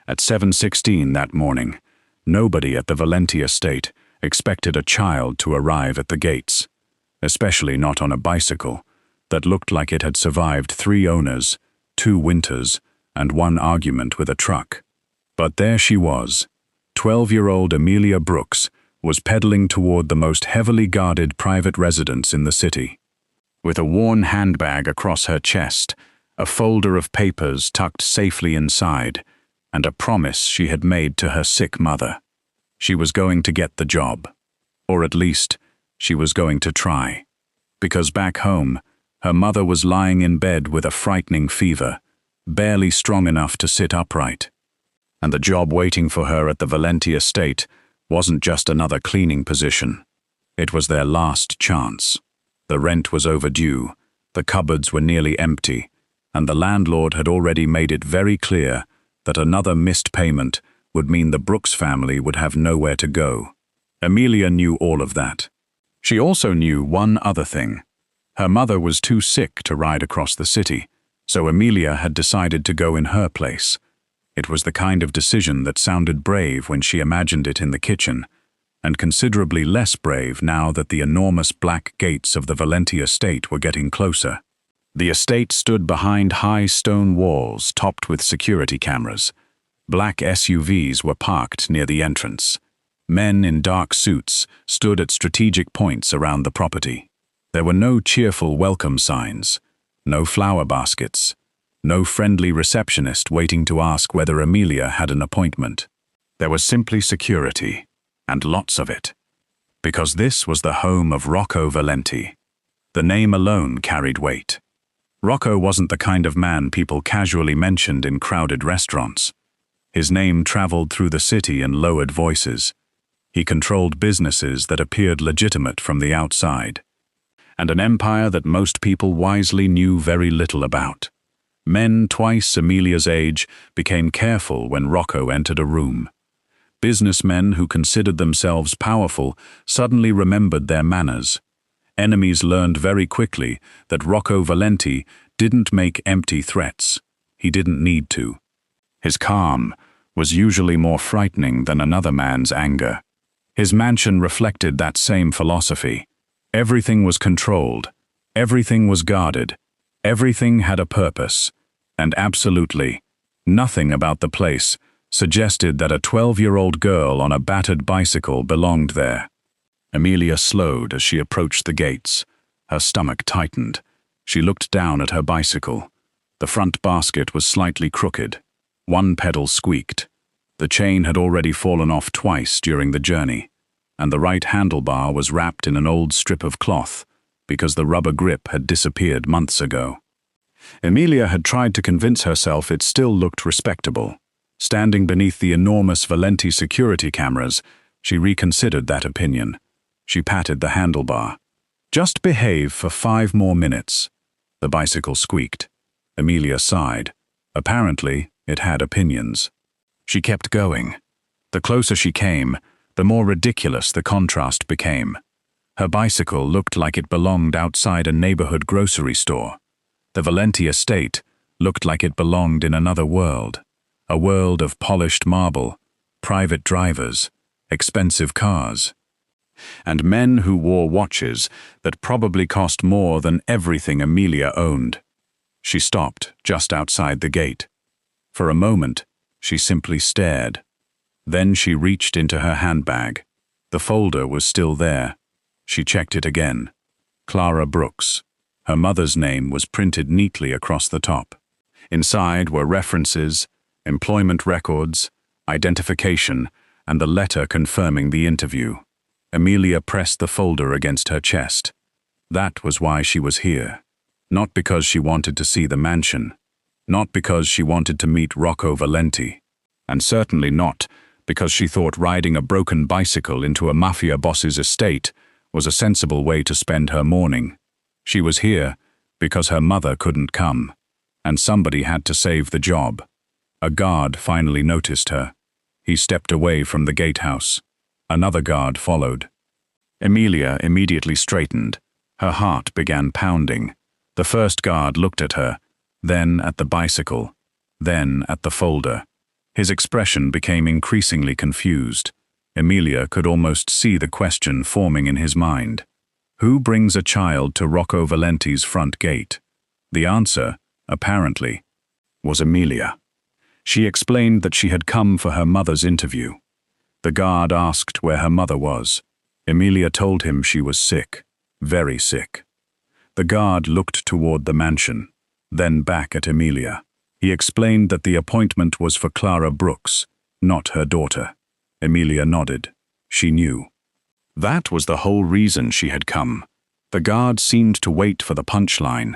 At 7:16 that morning, nobody at the Valenti estate expected a child to arrive at the gates, especially not on a bicycle that looked like it had survived 3 owners, 2 winters, and 1 argument with a truck. But there she was. 12-year-old Emilia Brooks was pedaling toward the most heavily guarded private residence in the city. With a worn handbag across her chest, a folder of papers tucked safely inside, and a promise she had made to her sick mother. She was going to get the job. Or at least, she was going to try. Because back home, her mother was lying in bed with a frightening fever, barely strong enough to sit upright. And the job waiting for her at the Valenti estate wasn't just another cleaning position. It was their last chance. The rent was overdue, the cupboards were nearly empty, and the landlord had already made it very clear that another missed payment would mean the Brooks family would have nowhere to go. Emilia knew all of that. She also knew one other thing. Her mother was too sick to ride across the city, so Emilia had decided to go in her place. It was the kind of decision that sounded brave when she imagined it in the kitchen, and considerably less brave now that the enormous black gates of the Valenti estate were getting closer. The estate stood behind high stone walls topped with security cameras. Black SUVs were parked near the entrance. Men in dark suits stood at strategic points around the property. There were no cheerful welcome signs, no flower baskets, no friendly receptionist waiting to ask whether Emilia had an appointment. There was simply security, and lots of it. Because this was the home of Rocco Valenti. The name alone carried weight. Rocco wasn't the kind of man people casually mentioned in crowded restaurants. His name traveled through the city in lowered voices. He controlled businesses that appeared legitimate from the outside, and an empire that most people wisely knew very little about. Men twice Emilia's age became careful when Rocco entered a room. Businessmen who considered themselves powerful suddenly remembered their manners. Enemies learned very quickly that Rocco Valenti didn't make empty threats. He didn't need to. His calm was usually more frightening than another man's anger. His mansion reflected that same philosophy. Everything was controlled. Everything was guarded. Everything had a purpose. And absolutely nothing about the place suggested that a 12-year-old girl on a battered bicycle belonged there. Emilia slowed as she approached the gates. Her stomach tightened. She looked down at her bicycle. The front basket was slightly crooked. One pedal squeaked. The chain had already fallen off twice during the journey, and the right handlebar was wrapped in an old strip of cloth because the rubber grip had disappeared months ago. Emilia had tried to convince herself it still looked respectable. Standing beneath the enormous Valenti security cameras, she reconsidered that opinion. She patted the handlebar. Just behave for 5 more minutes. The bicycle squeaked. Emilia sighed. Apparently, it had opinions. She kept going. The closer she came, the more ridiculous the contrast became. Her bicycle looked like it belonged outside a neighborhood grocery store. The Valenti estate looked like it belonged in another world, a world of polished marble, private drivers, expensive cars, and men who wore watches that probably cost more than everything Emilia owned. She stopped just outside the gate. For a moment, she simply stared. Then she reached into her handbag. The folder was still there. She checked it again. Clara Brooks. Her mother's name was printed neatly across the top. Inside were references, employment records, identification, and the letter confirming the interview. Emilia pressed the folder against her chest. That was why she was here. Not because she wanted to see the mansion. Not because she wanted to meet Rocco Valenti. And certainly not because she thought riding a broken bicycle into a Mafia boss's estate was a sensible way to spend her morning. She was here because her mother couldn't come, and somebody had to save the job. A guard finally noticed her. He stepped away from the gatehouse. Another guard followed. Emilia immediately straightened. Her heart began pounding. The first guard looked at her, then at the bicycle, then at the folder. His expression became increasingly confused. Emilia could almost see the question forming in his mind. Who brings a child to Rocco Valenti's front gate? The answer, apparently, was Emilia. She explained that she had come for her mother's interview. The guard asked where her mother was. Emilia told him she was sick, very sick. The guard looked toward the mansion, then back at Emilia. He explained that the appointment was for Clara Brooks, not her daughter. Emilia nodded. She knew. That was the whole reason she had come. The guard seemed to wait for the punchline.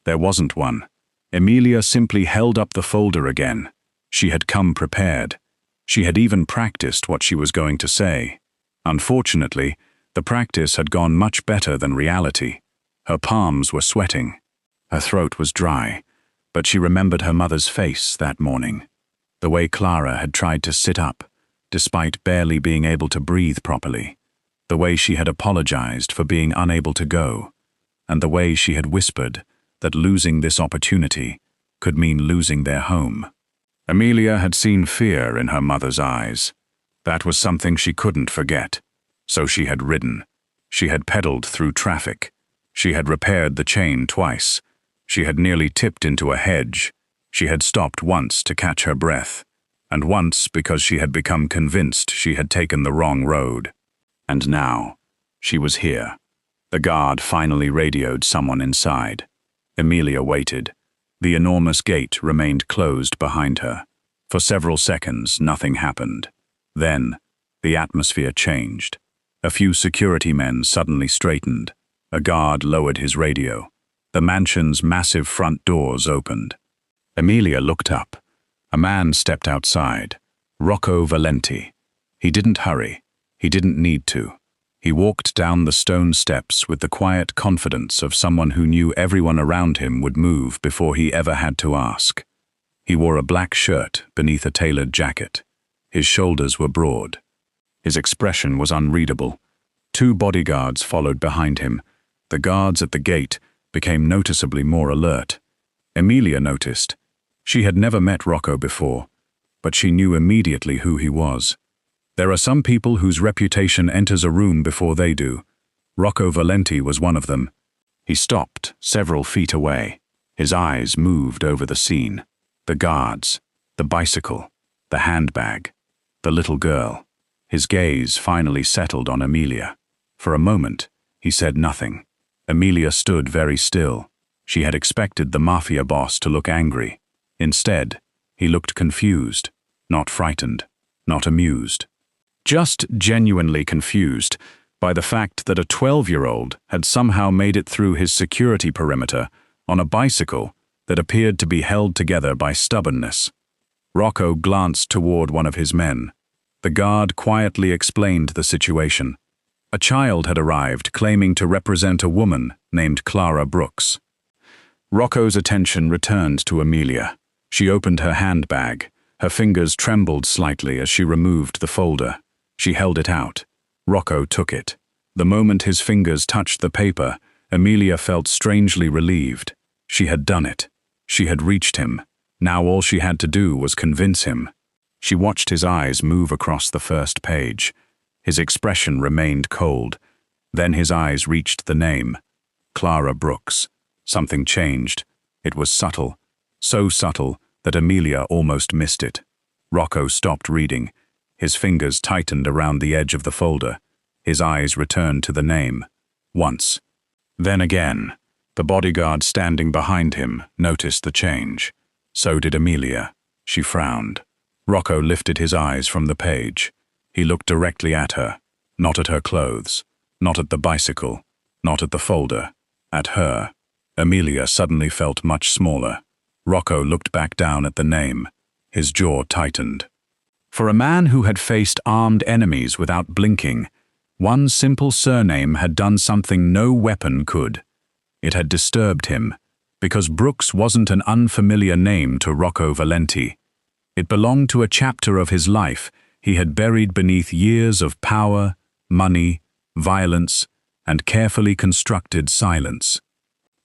There wasn't one. Emilia simply held up the folder again. She had come prepared. She had even practiced what she was going to say. Unfortunately, the practice had gone much better than reality. Her palms were sweating. Her throat was dry, but she remembered her mother's face that morning. The way Clara had tried to sit up, despite barely being able to breathe properly. The way she had apologized for being unable to go. And the way she had whispered that losing this opportunity could mean losing their home. Emilia had seen fear in her mother's eyes. That was something she couldn't forget. So she had ridden. She had pedaled through traffic. She had repaired the chain twice. She had nearly tipped into a hedge. She had stopped once to catch her breath, and once because she had become convinced she had taken the wrong road. And now, she was here. The guard finally radioed someone inside. Emilia waited. The enormous gate remained closed behind her. For several seconds, nothing happened. Then, the atmosphere changed. A few security men suddenly straightened. A guard lowered his radio. The mansion's massive front doors opened. Emilia looked up. A man stepped outside. Rocco Valenti. He didn't hurry. He didn't need to. He walked down the stone steps with the quiet confidence of someone who knew everyone around him would move before he ever had to ask. He wore a black shirt beneath a tailored jacket. His shoulders were broad. His expression was unreadable. 2 bodyguards followed behind him. The guards at the gate became noticeably more alert. Emilia noticed. She had never met Rocco before, but she knew immediately who he was. There are some people whose reputation enters a room before they do. Rocco Valenti was one of them. He stopped several feet away. His eyes moved over the scene. The guards, the bicycle, the handbag, the little girl. His gaze finally settled on Emilia. For a moment, he said nothing. Emilia stood very still. She had expected the Mafia boss to look angry. Instead, he looked confused, not frightened, not amused. Just genuinely confused by the fact that a 12-year-old had somehow made it through his security perimeter on a bicycle that appeared to be held together by stubbornness. Rocco glanced toward one of his men. The guard quietly explained the situation. A child had arrived claiming to represent a woman named Clara Brooks. Rocco's attention returned to Emilia. She opened her handbag. Her fingers trembled slightly as she removed the folder. She held it out. Rocco took it. The moment his fingers touched the paper, Emilia felt strangely relieved. She had done it. She had reached him. Now all she had to do was convince him. She watched his eyes move across the first page. His expression remained cold. Then his eyes reached the name. Clara Brooks. Something changed. It was subtle. So subtle that Emilia almost missed it. Rocco stopped reading. His fingers tightened around the edge of the folder. His eyes returned to the name. Once. Then again. The bodyguard standing behind him noticed the change. So did Emilia. She frowned. Rocco lifted his eyes from the page. He looked directly at her. Not at her clothes. Not at the bicycle. Not at the folder. At her. Emilia suddenly felt much smaller. Rocco looked back down at the name. His jaw tightened. For a man who had faced armed enemies without blinking, one simple surname had done something no weapon could. It had disturbed him, because Brooks wasn't an unfamiliar name to Rocco Valenti. It belonged to a chapter of his life he had buried beneath years of power, money, violence, and carefully constructed silence.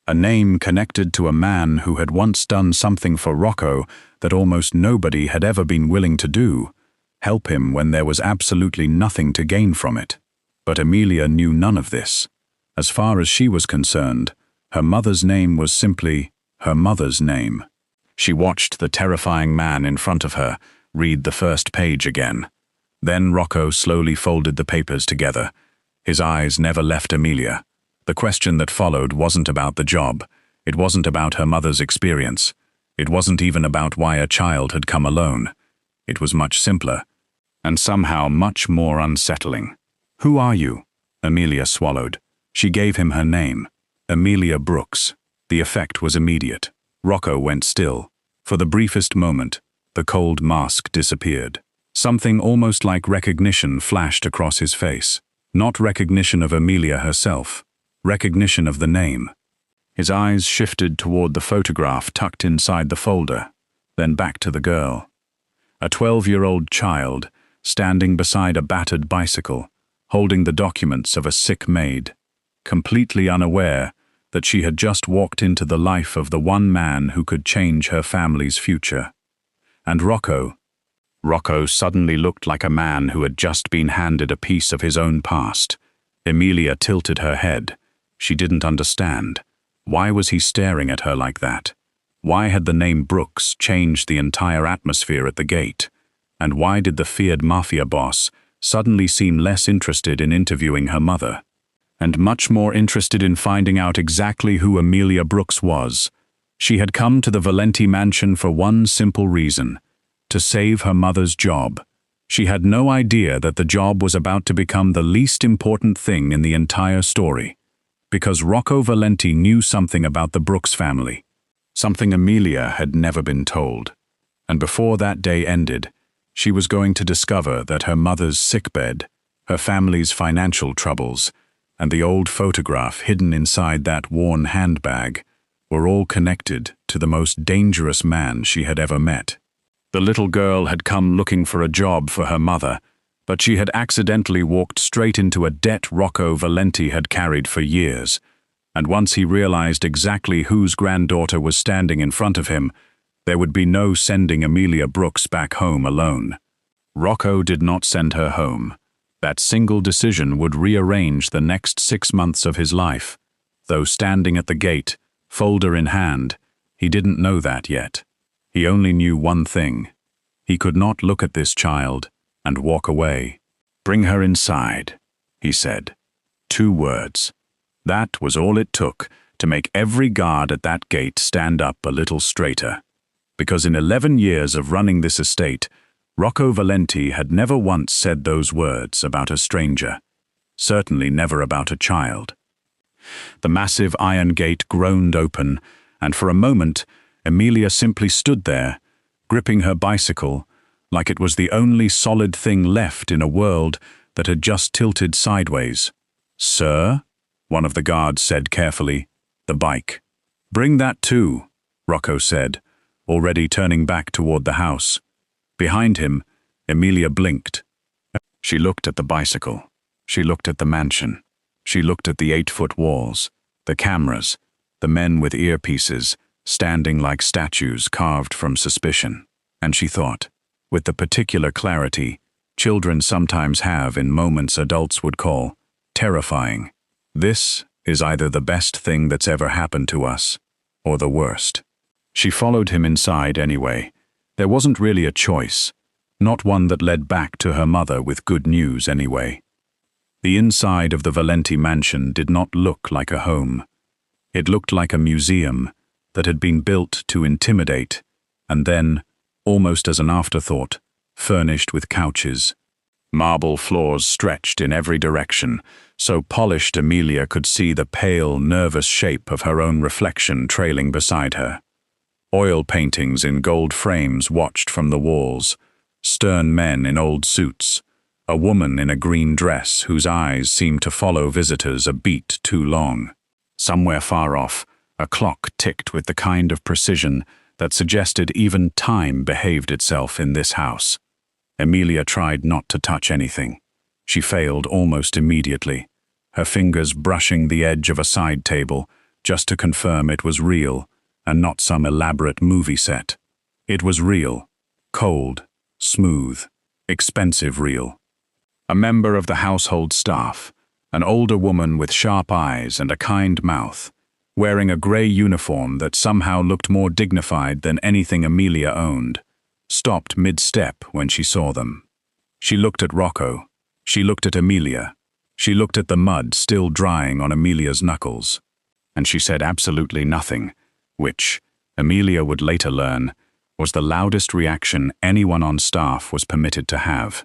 A name connected to a man who had once done something for Rocco that almost nobody had ever been willing to do, help him when there was absolutely nothing to gain from it. But Emilia knew none of this. As far as she was concerned, her mother's name was simply her mother's name. She watched the terrifying man in front of her read the first page again. Then Rocco slowly folded the papers together. His eyes never left Emilia. The question that followed wasn't about the job. It wasn't about her mother's experience. It wasn't even about why a child had come alone. It was much simpler, and somehow much more unsettling. "Who are you?" Emilia swallowed. She gave him her name, Emilia Brooks. The effect was immediate. Rocco went still. For the briefest moment, the cold mask disappeared. Something almost like recognition flashed across his face. Not recognition of Emilia herself, recognition of the name. His eyes shifted toward the photograph tucked inside the folder, then back to the girl. A 12-year-old child, standing beside a battered bicycle, holding the documents of a sick maid, completely unaware that she had just walked into the life of the one man who could change her family's future. And Rocco suddenly looked like a man who had just been handed a piece of his own past. Emilia tilted her head. She didn't understand. Why was he staring at her like that? Why had the name Brooks changed the entire atmosphere at the gate? And why did the feared Mafia boss suddenly seem less interested in interviewing her mother, and much more interested in finding out exactly who Emilia Brooks was? She had come to the Valenti mansion for one simple reason: to save her mother's job. She had no idea that the job was about to become the least important thing in the entire story. Because Rocco Valenti knew something about the Brooks family, something Emilia had never been told. And before that day ended, she was going to discover that her mother's sickbed, her family's financial troubles, and the old photograph hidden inside that worn handbag were all connected to the most dangerous man she had ever met. The little girl had come looking for a job for her mother, but she had accidentally walked straight into a debt Rocco Valenti had carried for years. And once he realized exactly whose granddaughter was standing in front of him, there would be no sending Emilia Brooks back home alone. Rocco did not send her home. That single decision would rearrange the next 6 months of his life. Though standing at the gate, folder in hand, he didn't know that yet. He only knew one thing. He could not look at this child and walk away. "Bring her inside," he said. 2 words. That was all it took to make every guard at that gate stand up a little straighter. Because in 11 years of running this estate, Rocco Valenti had never once said those words about a stranger. Certainly never about a child. The massive iron gate groaned open, and for a moment, Emilia simply stood there, gripping her bicycle, like it was the only solid thing left in a world that had just tilted sideways. "Sir?" one of the guards said carefully. "The bike." "Bring that too," Rocco said, already turning back toward the house. Behind him, Emilia blinked. She looked at the bicycle. She looked at the mansion. She looked at the 8-foot walls, the cameras, the men with earpieces, standing like statues carved from suspicion. And she thought, with the particular clarity children sometimes have in moments adults would call terrifying, this is either the best thing that's ever happened to us, or the worst. She followed him inside anyway. There wasn't really a choice, not one that led back to her mother with good news anyway. The inside of the Valenti mansion did not look like a home. It looked like a museum that had been built to intimidate, and then, almost as an afterthought, furnished with couches. Marble floors stretched in every direction, so polished Emilia could see the pale, nervous shape of her own reflection trailing beside her. Oil paintings in gold frames watched from the walls, stern men in old suits, a woman in a green dress whose eyes seemed to follow visitors a beat too long. Somewhere far off, a clock ticked with the kind of precision that suggested even time behaved itself in this house. Emilia tried not to touch anything. She failed almost immediately, her fingers brushing the edge of a side table, just to confirm it was real and not some elaborate movie set. It was real, cold, smooth, expensive real. A member of the household staff, an older woman with sharp eyes and a kind mouth, wearing a grey uniform that somehow looked more dignified than anything Emilia owned, stopped mid-step when she saw them. She looked at Rocco. She looked at Emilia. She looked at the mud still drying on Emilia's knuckles. And she said absolutely nothing, which, Emilia would later learn, was the loudest reaction anyone on staff was permitted to have.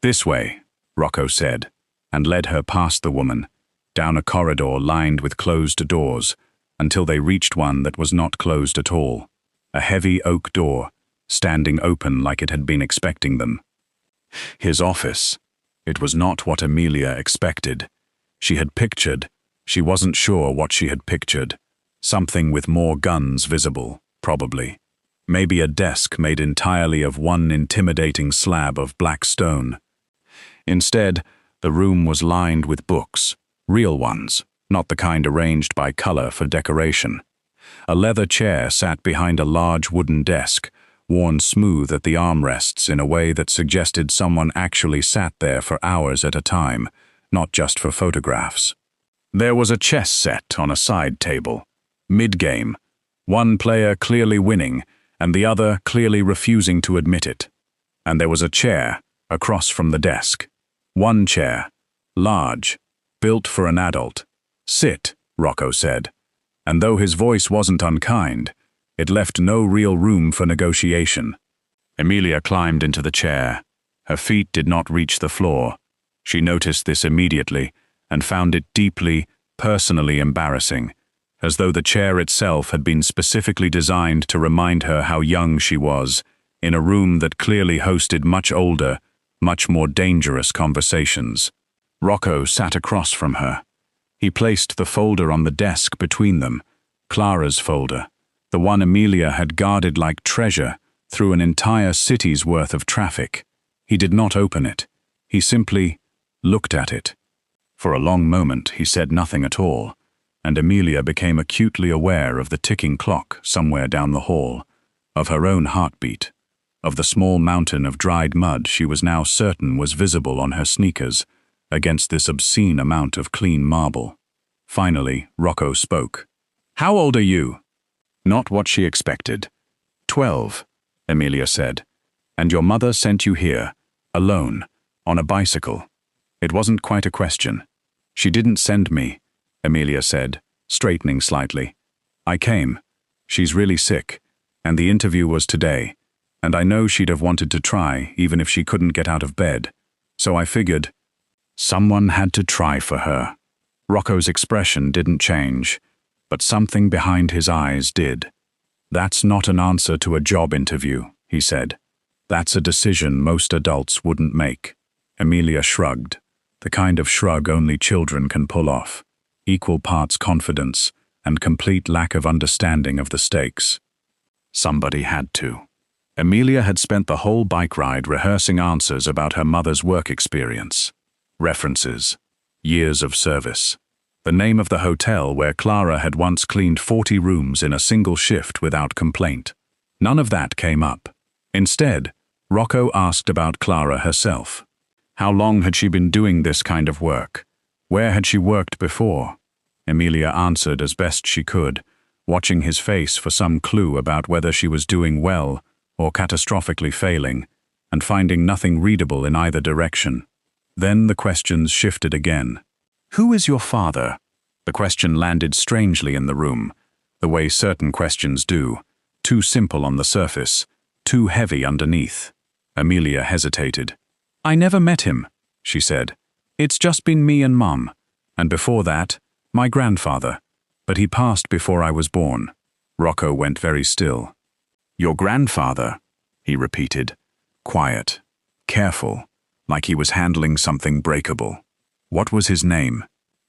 "This way," Rocco said, and led her past the woman, down a corridor lined with closed doors, until they reached one that was not closed at all, a heavy oak door, standing open like it had been expecting them. His office. It was not what Emilia expected. She had pictured, she wasn't sure what she had pictured, something with more guns visible, probably. Maybe a desk made entirely of one intimidating slab of black stone. Instead, the room was lined with books, real ones, not the kind arranged by color for decoration. A leather chair sat behind a large wooden desk, worn smooth at the armrests in a way that suggested someone actually sat there for hours at a time, not just for photographs. There was a chess set on a side table, mid-game, one player clearly winning and the other clearly refusing to admit it. And there was a chair across from the desk. One chair, large, built for an adult. "Sit," Rocco said, and though his voice wasn't unkind, it left no real room for negotiation. Emilia climbed into the chair. Her feet did not reach the floor. She noticed this immediately and found it deeply, personally embarrassing, as though the chair itself had been specifically designed to remind her how young she was, in a room that clearly hosted much older, much more dangerous conversations. Rocco sat across from her. He placed the folder on the desk between them, Clara's folder, the one Emilia had guarded like treasure through an entire city's worth of traffic. He did not open it. He simply looked at it. For a long moment he said nothing at all, and Emilia became acutely aware of the ticking clock somewhere down the hall, of her own heartbeat, of the small mountain of dried mud she was now certain was visible on her sneakers against this obscene amount of clean marble. Finally, Rocco spoke. "How old are you?" Not what she expected. 12, Emilia said. "And your mother sent you here, alone, on a bicycle." It wasn't quite a question. "She didn't send me," Emilia said, straightening slightly. "I came. She's really sick, and the interview was today, and I know she'd have wanted to try even if she couldn't get out of bed. So I figured, someone had to try for her." Rocco's expression didn't change, but something behind his eyes did. "That's not an answer to a job interview," he said. "That's a decision most adults wouldn't make." Emilia shrugged, the kind of shrug only children can pull off, equal parts confidence and complete lack of understanding of the stakes. Somebody had to. Emilia had spent the whole bike ride rehearsing answers about her mother's work experience. References, years of service, the name of the hotel where Clara had once cleaned 40 rooms in a single shift without complaint. None of that came up. Instead, Rocco asked about Clara herself. How long had she been doing this kind of work? Where had she worked before? Emilia answered as best she could, watching his face for some clue about whether she was doing well or catastrophically failing, and finding nothing readable in either direction. Then the questions shifted again. "Who is your father?" The question landed strangely in the room, the way certain questions do, too simple on the surface, too heavy underneath. Emilia hesitated. "I never met him," she said. "It's just been me and Mum, and before that, my grandfather, but he passed before I was born." Rocco went very still. "Your grandfather," he repeated, quiet, careful, like he was handling something breakable. "What was his name?"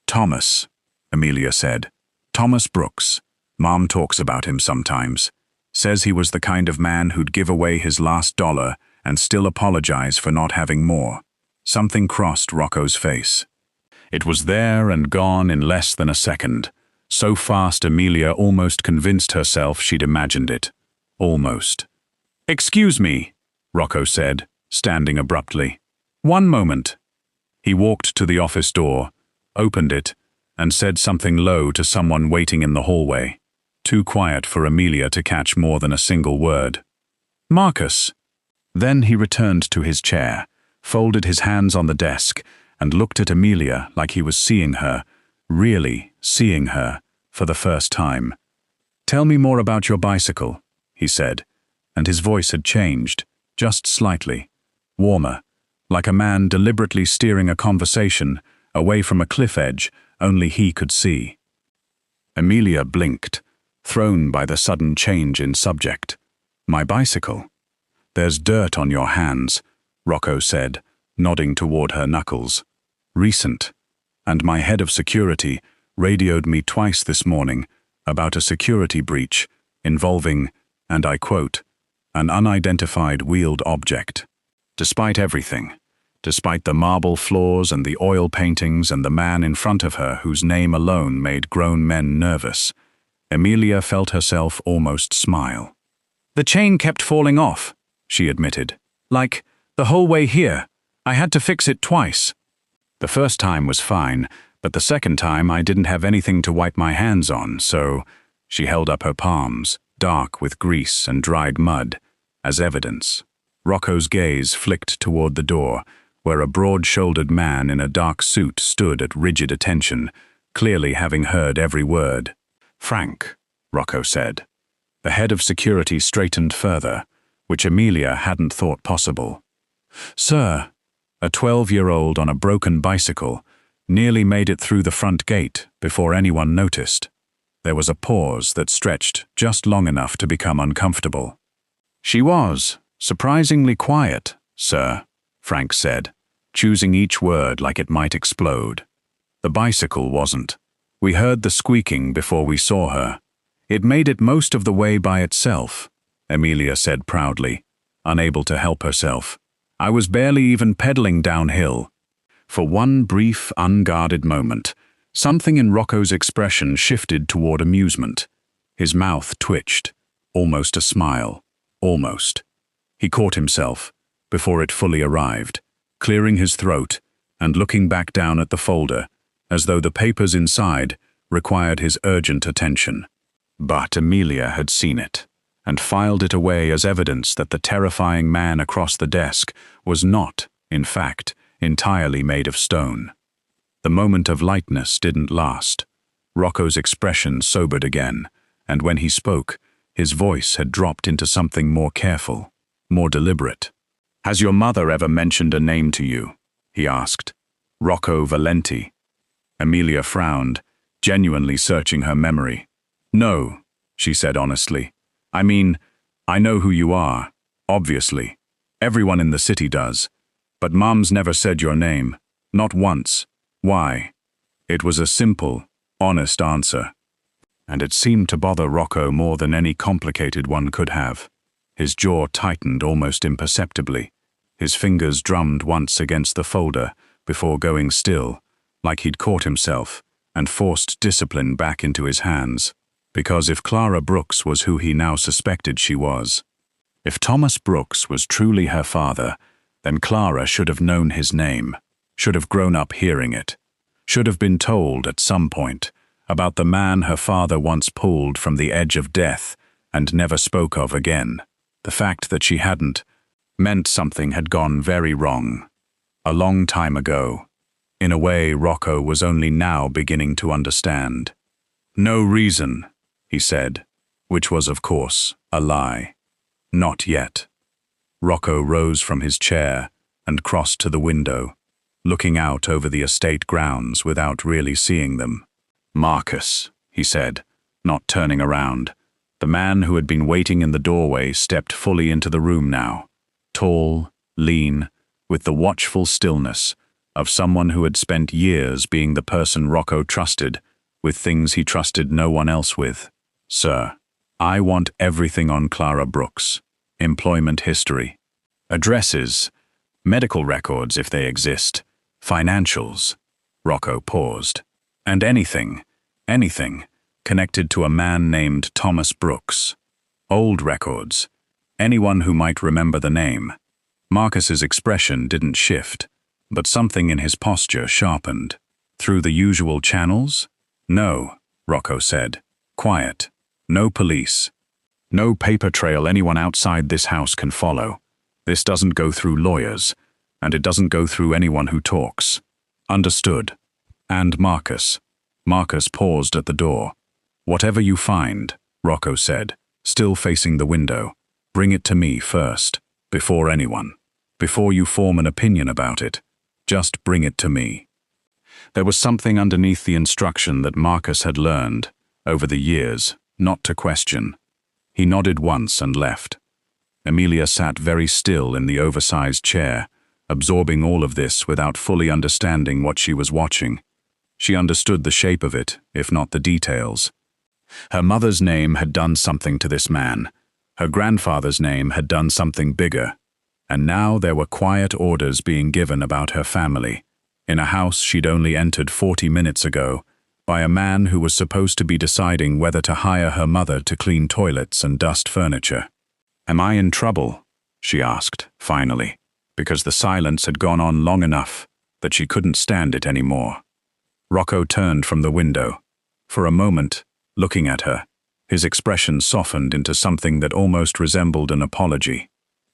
"Thomas," Emilia said. "Thomas Brooks. Mom talks about him sometimes. Says he was the kind of man who'd give away his last dollar and still apologize for not having more." Something crossed Rocco's face. It was there and gone in less than a second, so fast Emilia almost convinced herself she'd imagined it. Almost. "Excuse me," Rocco said, standing abruptly. "One moment." He walked to the office door, opened it, and said something low to someone waiting in the hallway, too quiet for Emilia to catch more than a single word. "Marcus." Then he returned to his chair, folded his hands on the desk, and looked at Emilia like he was seeing her, really seeing her, for the first time. "Tell me more about your bicycle," he said, and his voice had changed, just slightly, warmer, like a man deliberately steering a conversation away from a cliff edge only he could see. Emilia blinked, thrown by the sudden change in subject. "My bicycle? There's dirt on your hands," Rocco said, nodding toward her knuckles. "Recent. And my head of security radioed me twice this morning about a security breach involving, and I quote, an unidentified wheeled object. Despite everything, despite the marble floors and the oil paintings and the man in front of her whose name alone made grown men nervous, Emilia felt herself almost smile. "The chain kept falling off," she admitted. "Like, the whole way here. I had to fix it twice. The first time was fine, but the second time I didn't have anything to wipe my hands on, so..." She held up her palms, dark with grease and dried mud, as evidence. Rocco's gaze flicked toward the door, where a broad-shouldered man in a dark suit stood at rigid attention, clearly having heard every word. "Frank," Rocco said. The head of security straightened further, which Emilia hadn't thought possible. "Sir," a 12-year-old on a broken bicycle, nearly made it through the front gate before anyone noticed. There was a pause that stretched just long enough to become uncomfortable. "She was surprisingly quiet, sir," Frank said, choosing each word like it might explode. "The bicycle wasn't. We heard the squeaking before we saw her. It made it most of the way by itself," Emilia said proudly, unable to help herself. "I was barely even pedaling downhill." For one brief, unguarded moment, something in Rocco's expression shifted toward amusement. His mouth twitched, almost a smile, almost. He caught himself, before it fully arrived, clearing his throat and looking back down at the folder, as though the papers inside required his urgent attention. But Emilia had seen it, and filed it away as evidence that the terrifying man across the desk was not, in fact, entirely made of stone. The moment of lightness didn't last. Rocco's expression sobered again, and when he spoke, his voice had dropped into something more careful, more deliberate. "Has your mother ever mentioned a name to you?" he asked. "Rocco Valenti." Emilia frowned, genuinely searching her memory. "No," she said honestly. "I mean, I know who you are, obviously. Everyone in the city does. But Mom's never said your name. Not once. Why?" It was a simple, honest answer. And it seemed to bother Rocco more than any complicated one could have. His jaw tightened almost imperceptibly. His fingers drummed once against the folder before going still, like he'd caught himself and forced discipline back into his hands. Because if Clara Brooks was who he now suspected she was, if Thomas Brooks was truly her father, then Clara should have known his name, should have grown up hearing it, should have been told at some point about the man her father once pulled from the edge of death and never spoke of again. The fact that she hadn't meant something had gone very wrong. A long time ago. In a way, Rocco was only now beginning to understand. "No reason," he said, which was, of course, a lie. "Not yet." Rocco rose from his chair and crossed to the window, looking out over the estate grounds without really seeing them. "Marcus," he said, not turning around. The man who had been waiting in the doorway stepped fully into the room now, tall, lean, with the watchful stillness of someone who had spent years being the person Rocco trusted, with things he trusted no one else with. "Sir, I want everything on Clara Brooks. Employment history. Addresses. Medical records if they exist. Financials." Rocco paused. "And anything connected to a man named Thomas Brooks. Old records. Anyone who might remember the name. Marcus's expression didn't shift, but something in his posture sharpened. Through the usual channels? No, Rocco said. Quiet. No police. No paper trail anyone outside this house can follow. This doesn't go through lawyers, and it doesn't go through anyone who talks. Understood. And Marcus. Marcus paused at the door. Whatever you find, Rocco said, still facing the window, bring it to me first, before anyone. Before you form an opinion about it, just bring it to me. There was something underneath the instruction that Marcus had learned, over the years, not to question. He nodded once and left. Emilia sat very still in the oversized chair, absorbing all of this without fully understanding what she was watching. She understood the shape of it, if not the details. Her mother's name had done something to this man. Her grandfather's name had done something bigger. And now there were quiet orders being given about her family, in a house she'd only entered 40 minutes ago, by a man who was supposed to be deciding whether to hire her mother to clean toilets and dust furniture. Am I in trouble? She asked, finally, because the silence had gone on long enough that she couldn't stand it anymore. Rocco turned from the window. For a moment, looking at her, his expression softened into something that almost resembled an apology.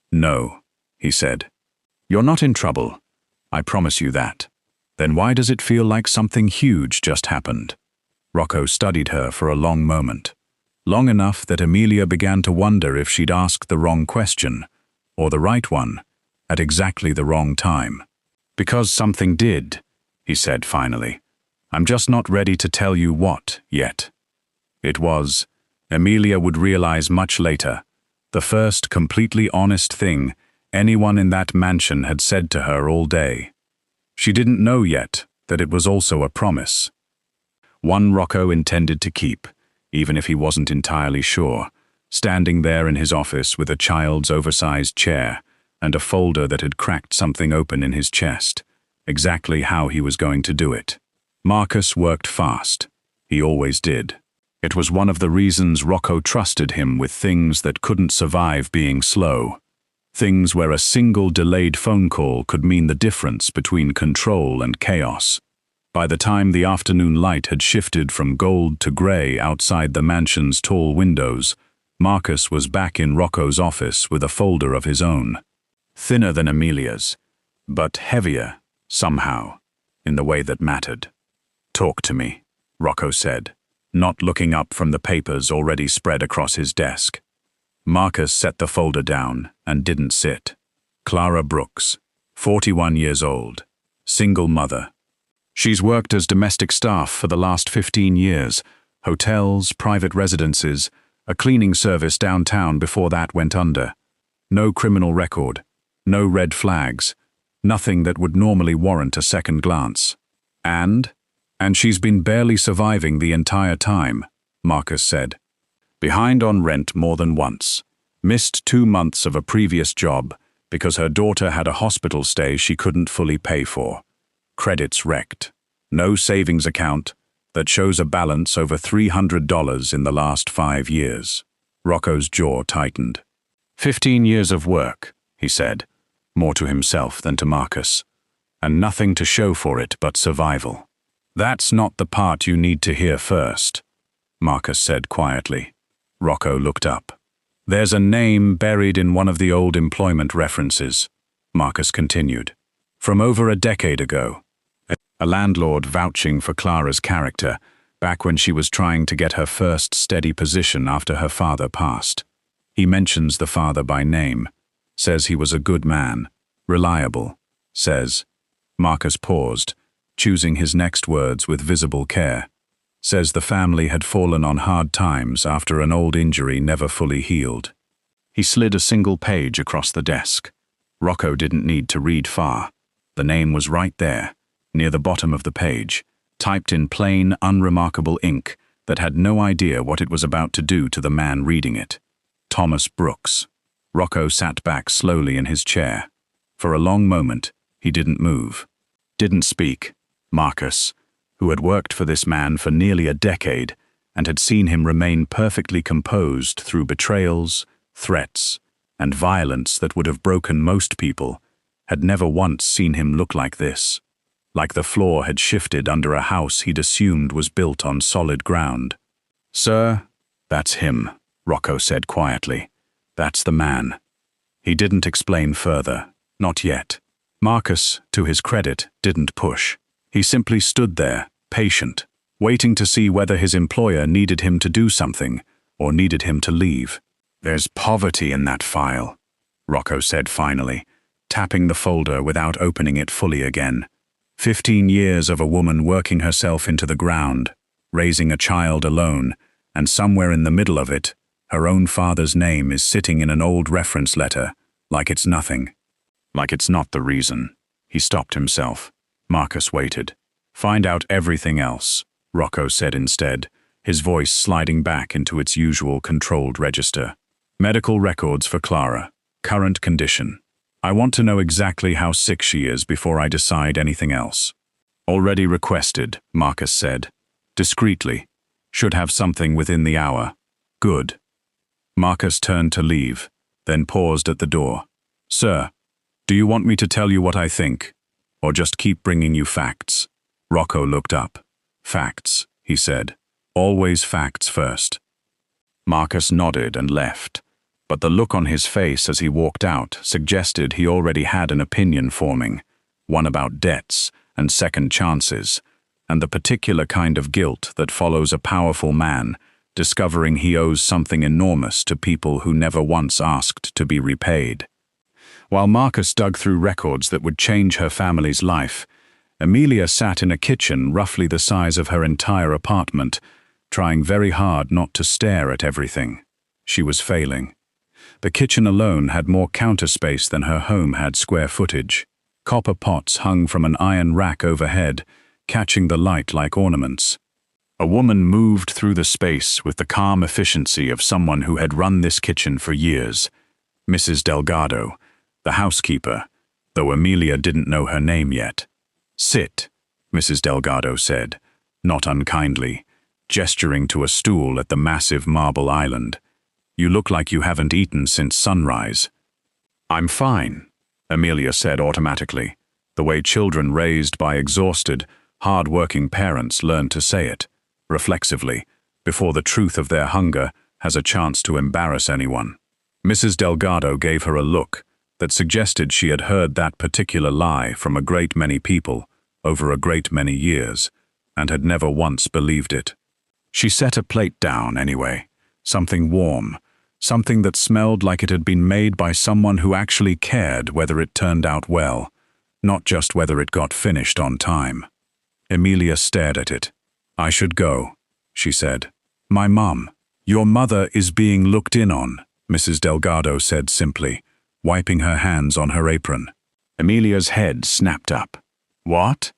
No, he said. You're not in trouble. I promise you that. Then why does it feel like something huge just happened? Rocco studied her for a long moment. Long enough that Emilia began to wonder if she'd asked the wrong question, or the right one, at exactly the wrong time. Because something did, he said finally. I'm just not ready to tell you what, yet. It was, Emilia would realize much later, the first completely honest thing anyone in that mansion had said to her all day. She didn't know yet that it was also a promise. One Rocco intended to keep, even if he wasn't entirely sure, standing there in his office with a child's oversized chair and a folder that had cracked something open in his chest, exactly how he was going to do it. Marcus worked fast. He always did. It was one of the reasons Rocco trusted him with things that couldn't survive being slow. Things where a single delayed phone call could mean the difference between control and chaos. By the time the afternoon light had shifted from gold to gray outside the mansion's tall windows, Marcus was back in Rocco's office with a folder of his own. Thinner than Emilia's, but heavier, somehow, in the way that mattered. Talk to me, Rocco said, not looking up from the papers already spread across his desk. Marcus set the folder down and didn't sit. Clara Brooks, 41 years old, single mother. She's worked as domestic staff for the last 15 years, hotels, private residences, a cleaning service downtown before that went under. No criminal record, no red flags, nothing that would normally warrant a second glance. And she's been barely surviving the entire time, Marcus said. Behind on rent more than once. Missed 2 months of a previous job because her daughter had a hospital stay she couldn't fully pay for. Credits wrecked. No savings account that shows a balance over $300 in the last 5 years. Rocco's jaw tightened. 15 years of work, he said, more to himself than to Marcus, and nothing to show for it but survival. That's not the part you need to hear first, Marcus said quietly. Rocco looked up. There's a name buried in one of the old employment references, Marcus continued. From over a decade ago. A landlord vouching for Clara's character, back when she was trying to get her first steady position after her father passed. He mentions the father by name, says he was a good man, reliable, says. Marcus paused, choosing his next words with visible care. Says the family had fallen on hard times after an old injury never fully healed. He slid a single page across the desk. Rocco didn't need to read far. The name was right there, near the bottom of the page, typed in plain, unremarkable ink that had no idea what it was about to do to the man reading it. Thomas Brooks. Rocco sat back slowly in his chair. For a long moment, he didn't move. Didn't speak. Marcus, who had worked for this man for nearly a decade, and had seen him remain perfectly composed through betrayals, threats, and violence that would have broken most people, had never once seen him look like this, like the floor had shifted under a house he'd assumed was built on solid ground. "Sir, that's him," Rocco said quietly. "That's the man." He didn't explain further, not yet. Marcus, to his credit, didn't push. He simply stood there, patient, waiting to see whether his employer needed him to do something or needed him to leave. "There's poverty in that file," Rocco said finally, tapping the folder without opening it fully again. 15 years of a woman working herself into the ground, raising a child alone, and somewhere in the middle of it, her own father's name is sitting in an old reference letter, like it's nothing. Like it's not the reason. He stopped himself. Marcus waited. "Find out everything else," Rocco said instead, his voice sliding back into its usual controlled register. "Medical records for Clara. Current condition. I want to know exactly how sick she is before I decide anything else." "Already requested," Marcus said. Discreetly. "Should have something within the hour." "Good." Marcus turned to leave, then paused at the door. "Sir, do you want me to tell you what I think, or just keep bringing you facts?" Rocco looked up. "Facts," he said. "Always facts first." Marcus nodded and left, but the look on his face as he walked out suggested he already had an opinion forming, one about debts and second chances, and the particular kind of guilt that follows a powerful man discovering he owes something enormous to people who never once asked to be repaid. While Marcus dug through records that would change her family's life, Emilia sat in a kitchen roughly the size of her entire apartment, trying very hard not to stare at everything. She was failing. The kitchen alone had more counter space than her home had square footage. Copper pots hung from an iron rack overhead, catching the light like ornaments. A woman moved through the space with the calm efficiency of someone who had run this kitchen for years. Mrs. Delgado, the housekeeper, though Emilia didn't know her name yet. "Sit," Mrs. Delgado said, not unkindly, gesturing to a stool at the massive marble island. "You look like you haven't eaten since sunrise." "I'm fine," Emilia said automatically, the way children raised by exhausted, hard-working parents learn to say it, reflexively, before the truth of their hunger has a chance to embarrass anyone. Mrs. Delgado gave her a look that suggested she had heard that particular lie from a great many people over a great many years, and had never once believed it. She set a plate down anyway, something warm, something that smelled like it had been made by someone who actually cared whether it turned out well, not just whether it got finished on time. Emilia stared at it. "I should go," she said. "My mum." "Your mother is being looked in on," Mrs. Delgado said simply, wiping her hands on her apron. Emilia's head snapped up. "What?"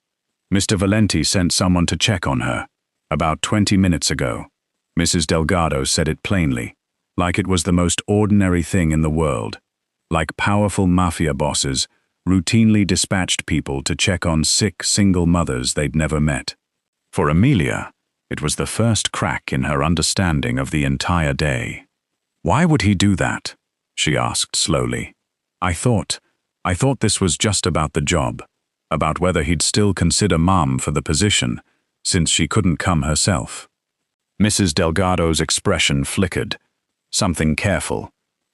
"Mr. Valenti sent someone to check on her. About 20 minutes ago." Mrs. Delgado said it plainly, like it was the most ordinary thing in the world. Like powerful mafia bosses routinely dispatched people to check on sick single mothers they'd never met. For Emilia, it was the first crack in her understanding of the entire day. "Why would he do that?" she asked slowly. I thought this was just about the job, about whether he'd still consider Mom for the position, since she couldn't come herself." Mrs. Delgado's expression flickered. Something careful,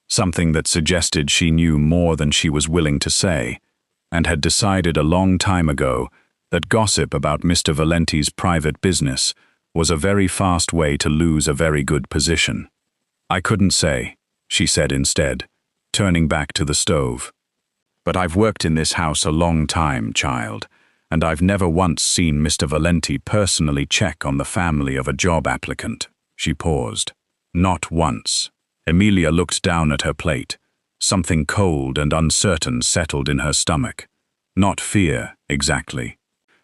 something that suggested she knew more than she was willing to say, and had decided a long time ago that gossip about Mr. Valenti's private business was a very fast way to lose a very good position. "I couldn't say," she said instead, turning back to the stove. "But I've worked in this house a long time, child, and I've never once seen Mr. Valenti personally check on the family of a job applicant." She paused. "Not once." Emilia looked down at her plate. Something cold and uncertain settled in her stomach. Not fear, exactly.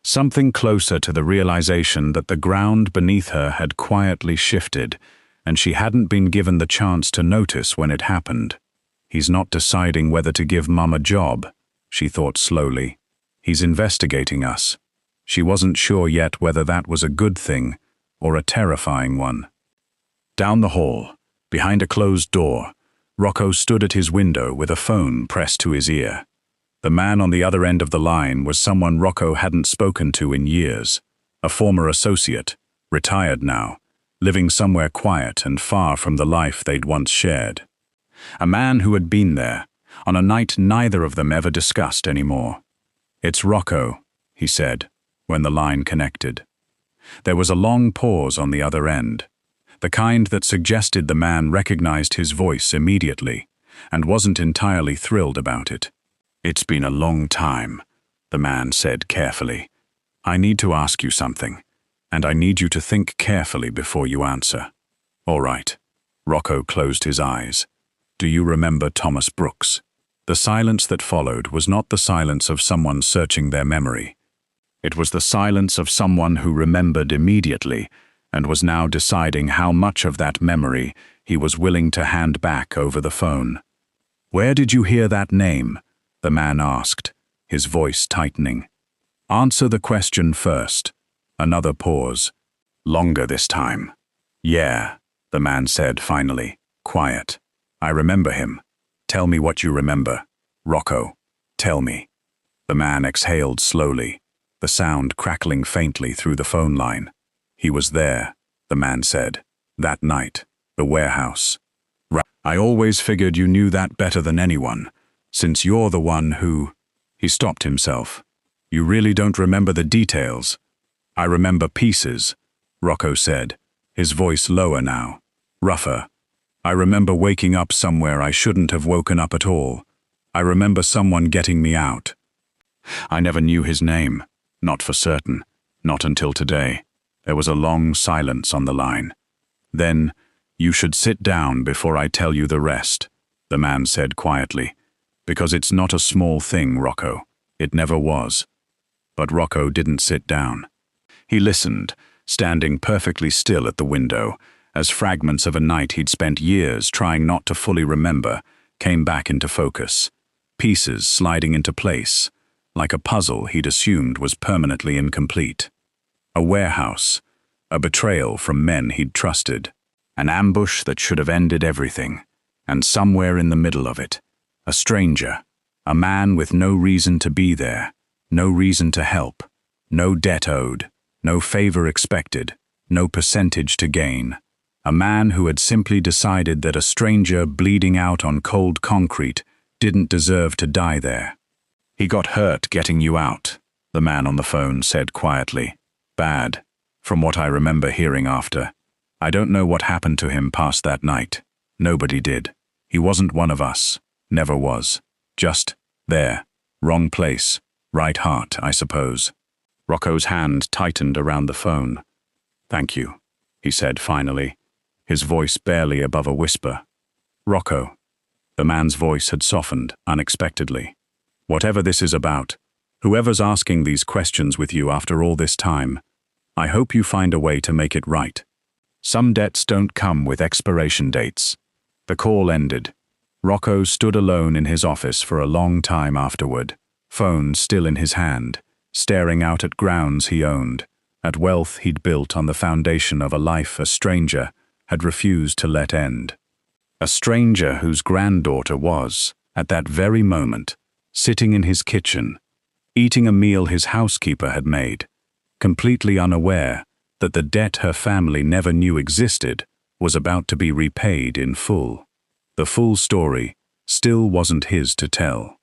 Something closer to the realization that the ground beneath her had quietly shifted, and she hadn't been given the chance to notice when it happened. "He's not deciding whether to give Mum a job," she thought slowly. "He's investigating us." She wasn't sure yet whether that was a good thing or a terrifying one. Down the hall, behind a closed door, Rocco stood at his window with a phone pressed to his ear. The man on the other end of the line was someone Rocco hadn't spoken to in years, a former associate, retired now, living somewhere quiet and far from the life they'd once shared. A man who had been there, on a night neither of them ever discussed anymore. "It's Rocco," he said, when the line connected. There was a long pause on the other end, the kind that suggested the man recognized his voice immediately, and wasn't entirely thrilled about it. "It's been a long time," the man said carefully. "I need to ask you something, and I need you to think carefully before you answer." "All right." Rocco closed his eyes. "Do you remember Thomas Brooks?" The silence that followed was not the silence of someone searching their memory. It was the silence of someone who remembered immediately and was now deciding how much of that memory he was willing to hand back over the phone. "Where did you hear that name?" the man asked, his voice tightening. "Answer the question first." Another pause. Longer this time. "Yeah," the man said finally, quiet. "I remember him. Tell me what you remember. Rocco, tell me." The man exhaled slowly, the sound crackling faintly through the phone line. "He was there," the man said. "That night. The warehouse." "I always figured you knew that better than anyone, since you're the one who—" He stopped himself. "You really don't remember the details?" "I remember pieces," Rocco said, his voice lower now, rougher. "I remember waking up somewhere I shouldn't have woken up at all. I remember someone getting me out. I never knew his name, not for certain, not until today." There was a long silence on the line. Then, "You should sit down before I tell you the rest," the man said quietly. "Because it's not a small thing, Rocco. It never was." But Rocco didn't sit down. He listened, standing perfectly still at the window, as fragments of a night he'd spent years trying not to fully remember came back into focus, pieces sliding into place, like a puzzle he'd assumed was permanently incomplete. A warehouse, a betrayal from men he'd trusted, an ambush that should have ended everything, and somewhere in the middle of it, a stranger, a man with no reason to be there, no reason to help, no debt owed, no favor expected, no percentage to gain. A man who had simply decided that a stranger bleeding out on cold concrete didn't deserve to die there. "He got hurt getting you out," the man on the phone said quietly. "Bad, from what I remember hearing after. I don't know what happened to him past that night. Nobody did. He wasn't one of us. Never was. Just there. Wrong place. Right heart, I suppose." Rocco's hand tightened around the phone. "Thank you," he said finally, his voice barely above a whisper. "Rocco." The man's voice had softened unexpectedly. "Whatever this is about, whoever's asking these questions with you after all this time, I hope you find a way to make it right. Some debts don't come with expiration dates." The call ended. Rocco stood alone in his office for a long time afterward, phone still in his hand, staring out at grounds he owned, at wealth he'd built on the foundation of a life a stranger had refused to let end. A stranger whose granddaughter was, at that very moment, sitting in his kitchen, eating a meal his housekeeper had made, completely unaware that the debt her family never knew existed was about to be repaid in full. The full story still wasn't his to tell.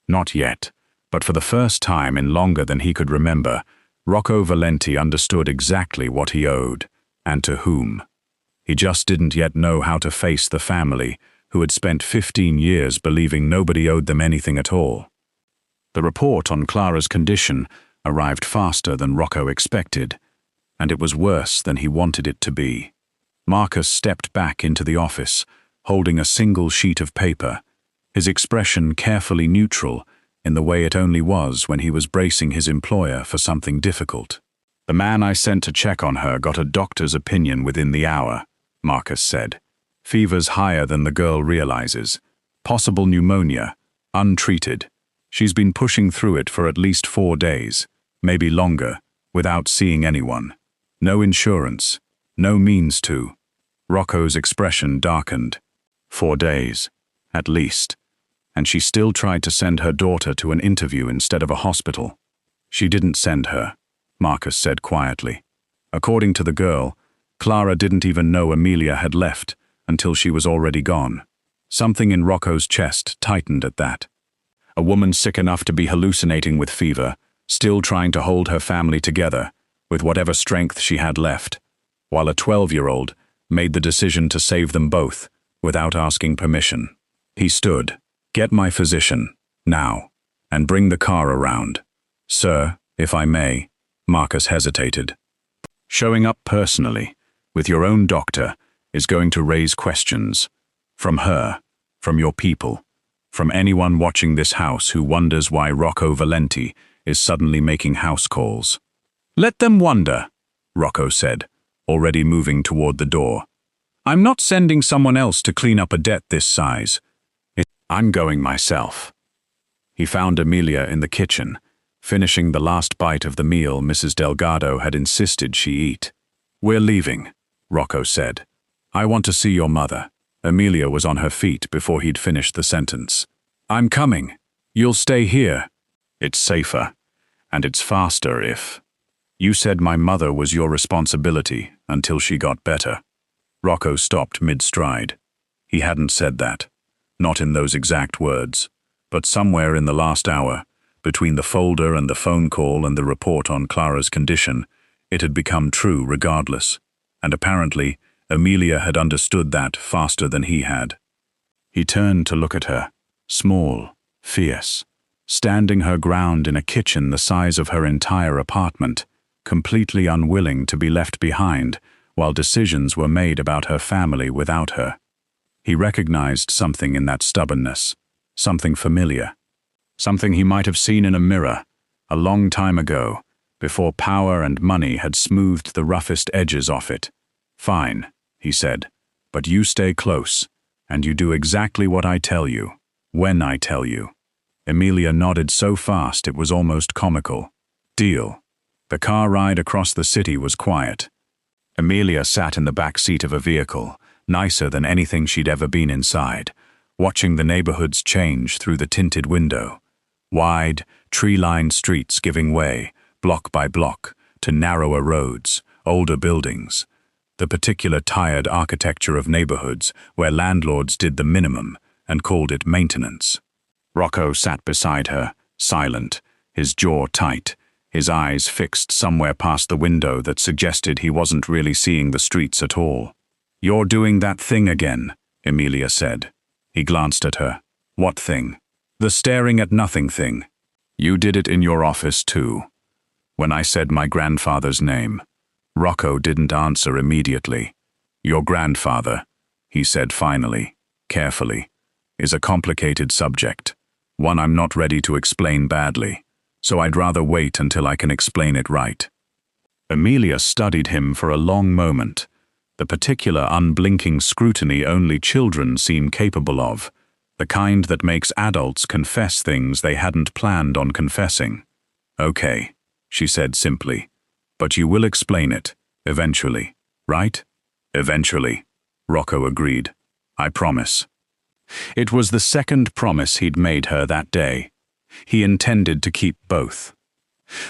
Not yet, but for the first time in longer than he could remember, Rocco Valenti understood exactly what he owed, and to whom. He just didn't yet know how to face the family who had spent 15 years believing nobody owed them anything at all. The report on Clara's condition arrived faster than Rocco expected, and it was worse than he wanted it to be. Marcus stepped back into the office, holding a single sheet of paper, his expression carefully neutral in the way it only was when he was bracing his employer for something difficult. "The man I sent to check on her got a doctor's opinion within the hour," Marcus said. "Fever's higher than the girl realizes. Possible pneumonia, untreated. She's been pushing through it for at least 4 days, maybe longer, without seeing anyone. No insurance, no means to. Rocco's expression darkened. 4 days, at least. And she still tried to send her daughter to an interview instead of a hospital. She didn't send her, Marcus said quietly. According to the girl, Clara didn't even know Emilia had left until she was already gone. Something in Rocco's chest tightened at that. A woman sick enough to be hallucinating with fever, still trying to hold her family together with whatever strength she had left, while a 12-year-old made the decision to save them both without asking permission. He stood. "Get my physician, now, and bring the car around. Sir, if I may." Marcus hesitated. Showing up personally, with your own doctor, is going to raise questions. From her, from your people, from anyone watching this house who wonders why Rocco Valenti is suddenly making house calls. "Let them wonder," Rocco said, already moving toward the door. "I'm not sending someone else to clean up a debt this size. I'm going myself." He found Emilia in the kitchen, finishing the last bite of the meal Mrs. Delgado had insisted she eat. "We're leaving," Rocco said. "I want to see your mother." Emilia was on her feet before he'd finished the sentence. "I'm coming. You'll stay here. It's safer, and it's faster if... You said my mother was your responsibility until she got better." Rocco stopped mid-stride. He hadn't said that. Not in those exact words, but somewhere in the last hour, between the folder and the phone call and the report on Clara's condition, it had become true regardless. And apparently, Emilia had understood that faster than he had. He turned to look at her, small, fierce, standing her ground in a kitchen the size of her entire apartment, completely unwilling to be left behind while decisions were made about her family without her. He recognized something in that stubbornness, something familiar, something he might have seen in a mirror a long time ago, before power and money had smoothed the roughest edges off it. "Fine," he said, "but you stay close, and you do exactly what I tell you, when I tell you." Emilia nodded so fast it was almost comical. "Deal." The car ride across the city was quiet. Emilia sat in the back seat of a vehicle, nicer than anything she'd ever been inside, watching the neighborhoods change through the tinted window. Wide, tree-lined streets giving way, block by block, to narrower roads, older buildings. The particular tired architecture of neighborhoods where landlords did the minimum and called it maintenance. Rocco sat beside her, silent, his jaw tight, his eyes fixed somewhere past the window that suggested he wasn't really seeing the streets at all. "You're doing that thing again," Emilia said. He glanced at her. "What thing?" "The staring at nothing thing. You did it in your office too. When I said my grandfather's name." Rocco didn't answer immediately. "Your grandfather," he said finally, carefully, "is a complicated subject, one I'm not ready to explain badly, so I'd rather wait until I can explain it right." Emilia studied him for a long moment, the particular unblinking scrutiny only children seem capable of, the kind that makes adults confess things they hadn't planned on confessing. "Okay," she said simply, "but you will explain it, eventually, right?" "Eventually," Rocco agreed. "I promise." It was the second promise he'd made her that day. He intended to keep both.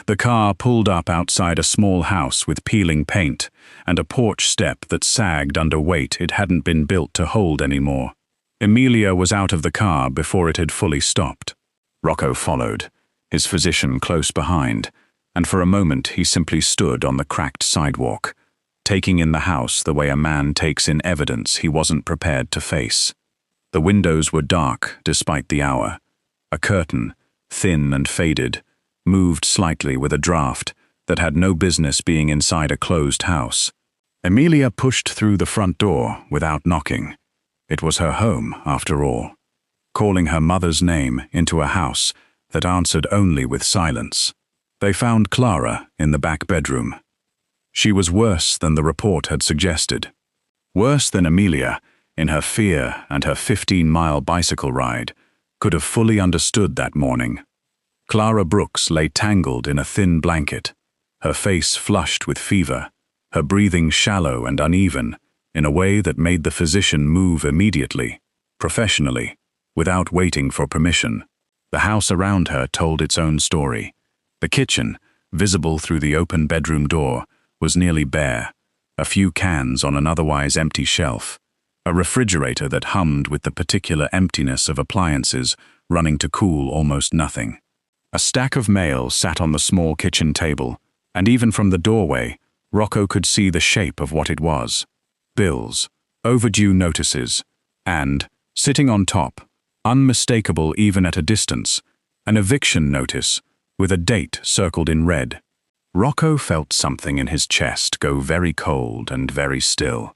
The car pulled up outside a small house with peeling paint and a porch step that sagged under weight it hadn't been built to hold anymore. Emilia was out of the car before it had fully stopped. Rocco followed, his physician close behind, and for a moment he simply stood on the cracked sidewalk, taking in the house the way a man takes in evidence he wasn't prepared to face. The windows were dark despite the hour. A curtain, thin and faded, moved slightly with a draft that had no business being inside a closed house. Emilia pushed through the front door without knocking. It was her home, after all. Calling her mother's name into a house that answered only with silence. They found Clara in the back bedroom. She was worse than the report had suggested. Worse than Emilia, in her fear and her 15-mile bicycle ride, could have fully understood that morning. Clara Brooks lay tangled in a thin blanket, her face flushed with fever, her breathing shallow and uneven, in a way that made the physician move immediately, professionally, without waiting for permission. The house around her told its own story. The kitchen, visible through the open bedroom door, was nearly bare, a few cans on an otherwise empty shelf, a refrigerator that hummed with the particular emptiness of appliances running to cool almost nothing. A stack of mail sat on the small kitchen table, and even from the doorway, Rocco could see the shape of what it was. Bills, overdue notices, and, sitting on top, unmistakable even at a distance, an eviction notice with a date circled in red. Rocco felt something in his chest go very cold and very still.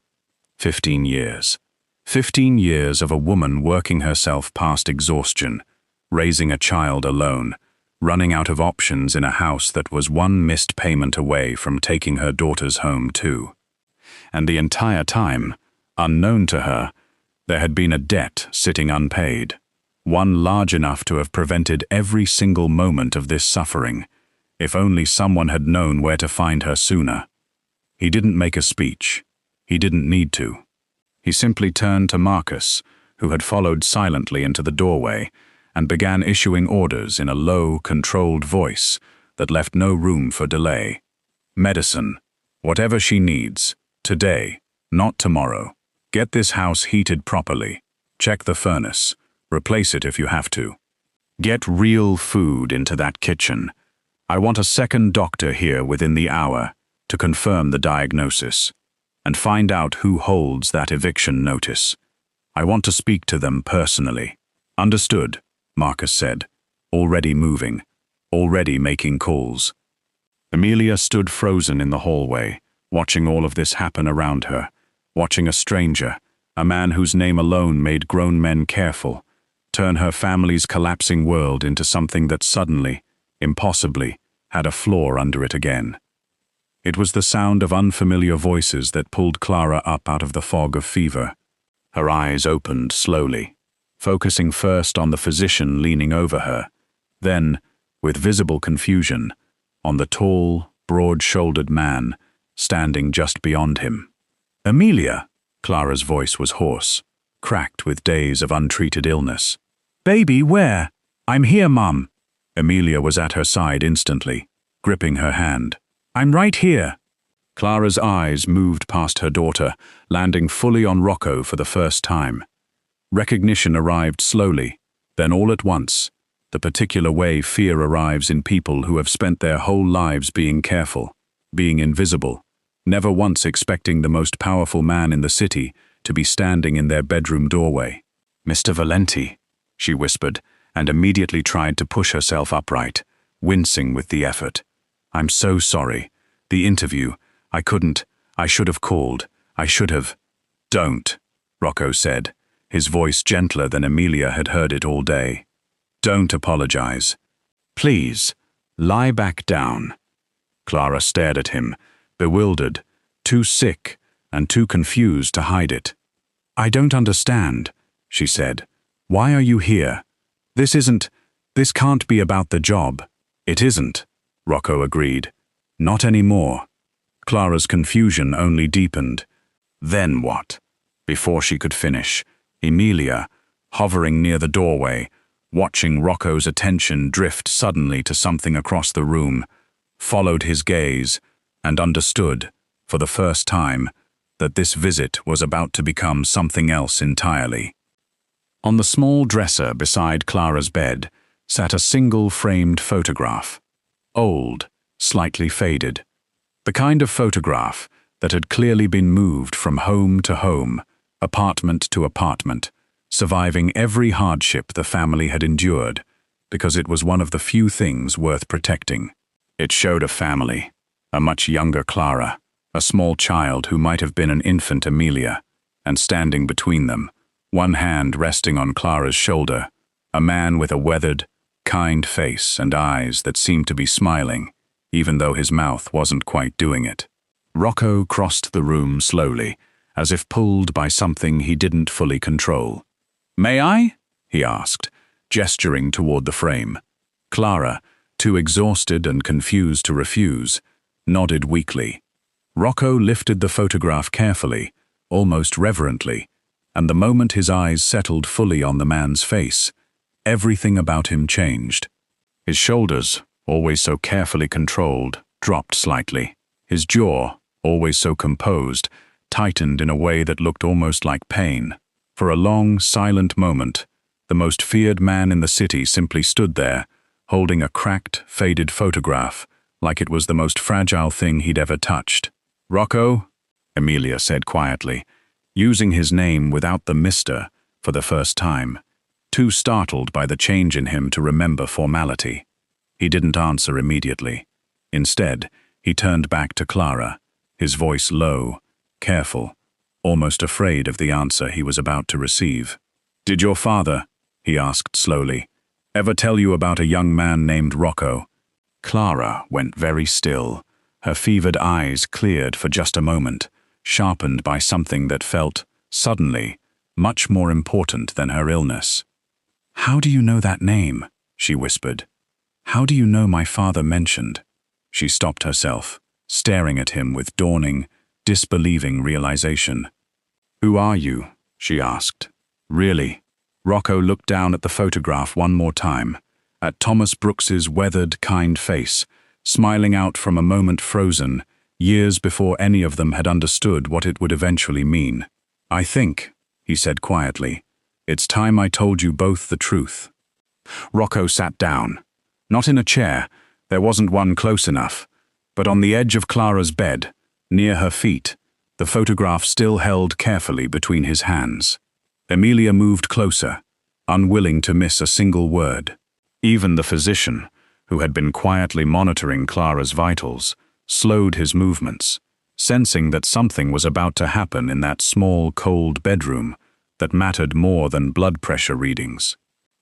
15 years. 15 years of a woman working herself past exhaustion, raising a child alone, running out of options in a house that was one missed payment away from taking her daughters home too. And the entire time, unknown to her, there had been a debt sitting unpaid, one large enough to have prevented every single moment of this suffering, if only someone had known where to find her sooner. He didn't make a speech. He didn't need to. He simply turned to Marcus, who had followed silently into the doorway, and began issuing orders in a low, controlled voice that left no room for delay. Medicine. Whatever she needs. Today, not tomorrow. Get this house heated properly. Check the furnace. Replace it if you have to. Get real food into that kitchen. I want a second doctor here within the hour to confirm the diagnosis and find out who holds that eviction notice. I want to speak to them personally. Understood, Marcus said, already moving, already making calls. Emilia stood frozen in the hallway, watching all of this happen around her, watching a stranger, a man whose name alone made grown men careful, turn her family's collapsing world into something that suddenly, impossibly, had a floor under it again. It was the sound of unfamiliar voices that pulled Clara up out of the fog of fever. Her eyes opened slowly, focusing first on the physician leaning over her, then, with visible confusion, on the tall, broad-shouldered man standing just beyond him. "Emilia," Clara's voice was hoarse, cracked with days of untreated illness. "Baby, where?" "I'm here, Mum." Emilia was at her side instantly, gripping her hand. "I'm right here." Clara's eyes moved past her daughter, landing fully on Rocco for the first time. Recognition arrived slowly, then all at once, the particular way fear arrives in people who have spent their whole lives being careful, being invisible, never once expecting the most powerful man in the city to be standing in their bedroom doorway. "Mr. Valenti," she whispered, and immediately tried to push herself upright, wincing with the effort. "I'm so sorry. The interview, I couldn't. I should have called. I should have." "Don't," Rocco said, his voice gentler than Emilia had heard it all day. "Don't apologize. Please, lie back down." Clara stared at him, bewildered, too sick and too confused to hide it. "I don't understand," she said. "Why are you here? This can't be about the job." "It isn't," Rocco agreed. "Not anymore." Clara's confusion only deepened. Then what? Before she could finish, Emilia, hovering near the doorway, watching Rocco's attention drift suddenly to something across the room, followed his gaze and understood, for the first time, that this visit was about to become something else entirely. On the small dresser beside Clara's bed sat a single framed photograph. Old, slightly faded. The kind of photograph that had clearly been moved from home to home, apartment to apartment, surviving every hardship the family had endured, because it was one of the few things worth protecting. It showed a family, a much younger Clara, a small child who might have been an infant Emilia, and standing between them, one hand resting on Clara's shoulder, a man with a weathered, kind face and eyes that seemed to be smiling, even though his mouth wasn't quite doing it. Rocco crossed the room slowly, as if pulled by something he didn't fully control. "May I?" he asked, gesturing toward the frame. Clara, too exhausted and confused to refuse, nodded weakly. Rocco lifted the photograph carefully, almost reverently, and the moment his eyes settled fully on the man's face, everything about him changed. His shoulders, always so carefully controlled, dropped slightly. His jaw, always so composed, tightened in a way that looked almost like pain. For a long, silent moment, the most feared man in the city simply stood there, holding a cracked, faded photograph, like it was the most fragile thing he'd ever touched. "Rocco," Emilia said quietly, using his name without the Mr. for the first time, too startled by the change in him to remember formality. He didn't answer immediately. Instead, he turned back to Clara, his voice low, careful, almost afraid of the answer he was about to receive. "Did your father," he asked slowly, "ever tell you about a young man named Rocco?" Clara went very still. Her fevered eyes cleared for just a moment, sharpened by something that felt, suddenly, much more important than her illness. "How do you know that name?" she whispered. "How do you know my father mentioned?" She stopped herself, staring at him with dawning, disbelieving realization. "Who are you?" she asked. "Really?" Rocco looked down at the photograph one more time, at Thomas Brooks's weathered, kind face, smiling out from a moment frozen, years before any of them had understood what it would eventually mean. "I think," he said quietly, "it's time I told you both the truth." Rocco sat down. Not in a chair, there wasn't one close enough, but on the edge of Clara's bed, near her feet, the photograph still held carefully between his hands. Emilia moved closer, unwilling to miss a single word. Even the physician, who had been quietly monitoring Clara's vitals, slowed his movements, sensing that something was about to happen in that small, cold bedroom that mattered more than blood pressure readings.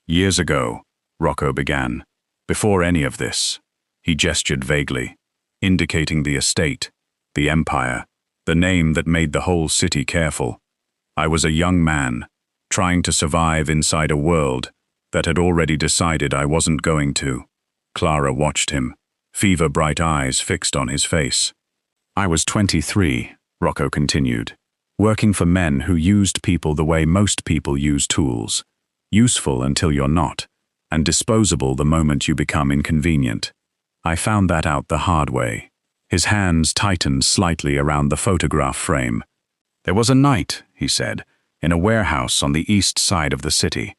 "Years ago," Rocco began, "before any of this," he gestured vaguely, indicating the estate, the empire, the name that made the whole city careful. "I was a young man, trying to survive inside a world that had already decided I wasn't going to." Clara watched him, fever-bright eyes fixed on his face. "I was 23, Rocco continued, working for men who used people the way most people use tools, useful until you're not, and disposable the moment you become inconvenient. I found that out the hard way." His hands tightened slightly around the photograph frame. "There was a night," he said, "in a warehouse on the east side of the city.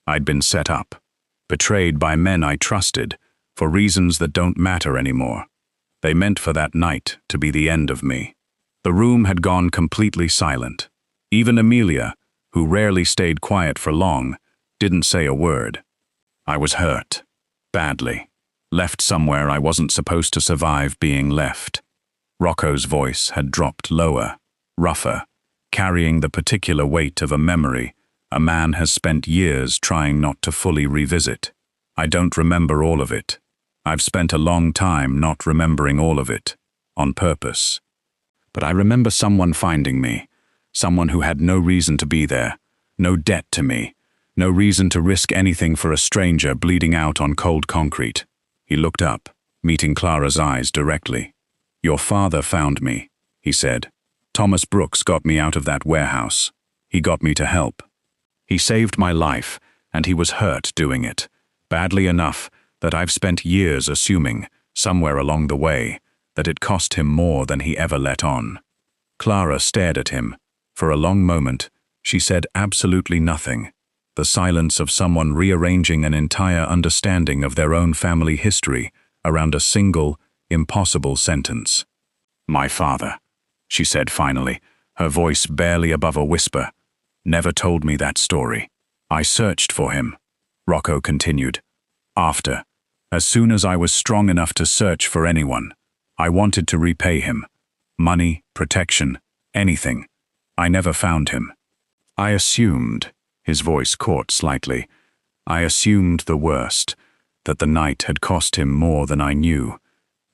I'd been set up, betrayed by men I trusted, for reasons that don't matter anymore. They meant for that night to be the end of me." The room had gone completely silent. Even Emilia, who rarely stayed quiet for long, didn't say a word. "I was hurt. Badly. Left somewhere I wasn't supposed to survive being left." Rocco's voice had dropped lower, rougher, carrying the particular weight of a memory a man has spent years trying not to fully revisit. "I don't remember all of it. I've spent a long time not remembering all of it, on purpose. But I remember someone finding me, someone who had no reason to be there, no debt to me, no reason to risk anything for a stranger bleeding out on cold concrete." He looked up, meeting Clara's eyes directly. "Your father found me," he said. "Thomas Brooks got me out of that warehouse. He got me to help. He saved my life, and he was hurt doing it, badly enough that I've spent years assuming, somewhere along the way, that it cost him more than he ever let on." Clara stared at him. For a long moment, she said absolutely nothing, the silence of someone rearranging an entire understanding of their own family history around a single, impossible sentence. "My father," she said finally, her voice barely above a whisper, "never told me that story. I searched for him," Rocco continued. As soon as I was strong enough to search for anyone, I wanted to repay him. Money, protection, anything. I never found him. I assumed," his voice caught slightly, "I assumed the worst, that the night had cost him more than I knew,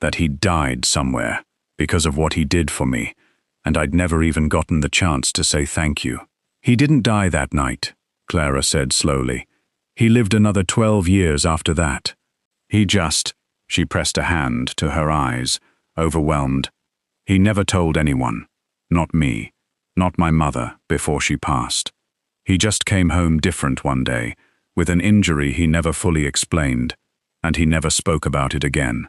that he'd died somewhere because of what he did for me, and I'd never even gotten the chance to say thank you." "He didn't die that night," Clara said slowly. "He lived another 12 years after that. She pressed a hand to her eyes, overwhelmed. He never told anyone. Not me. Not my mother, before she passed. He just came home different one day, with an injury he never fully explained, and he never spoke about it again.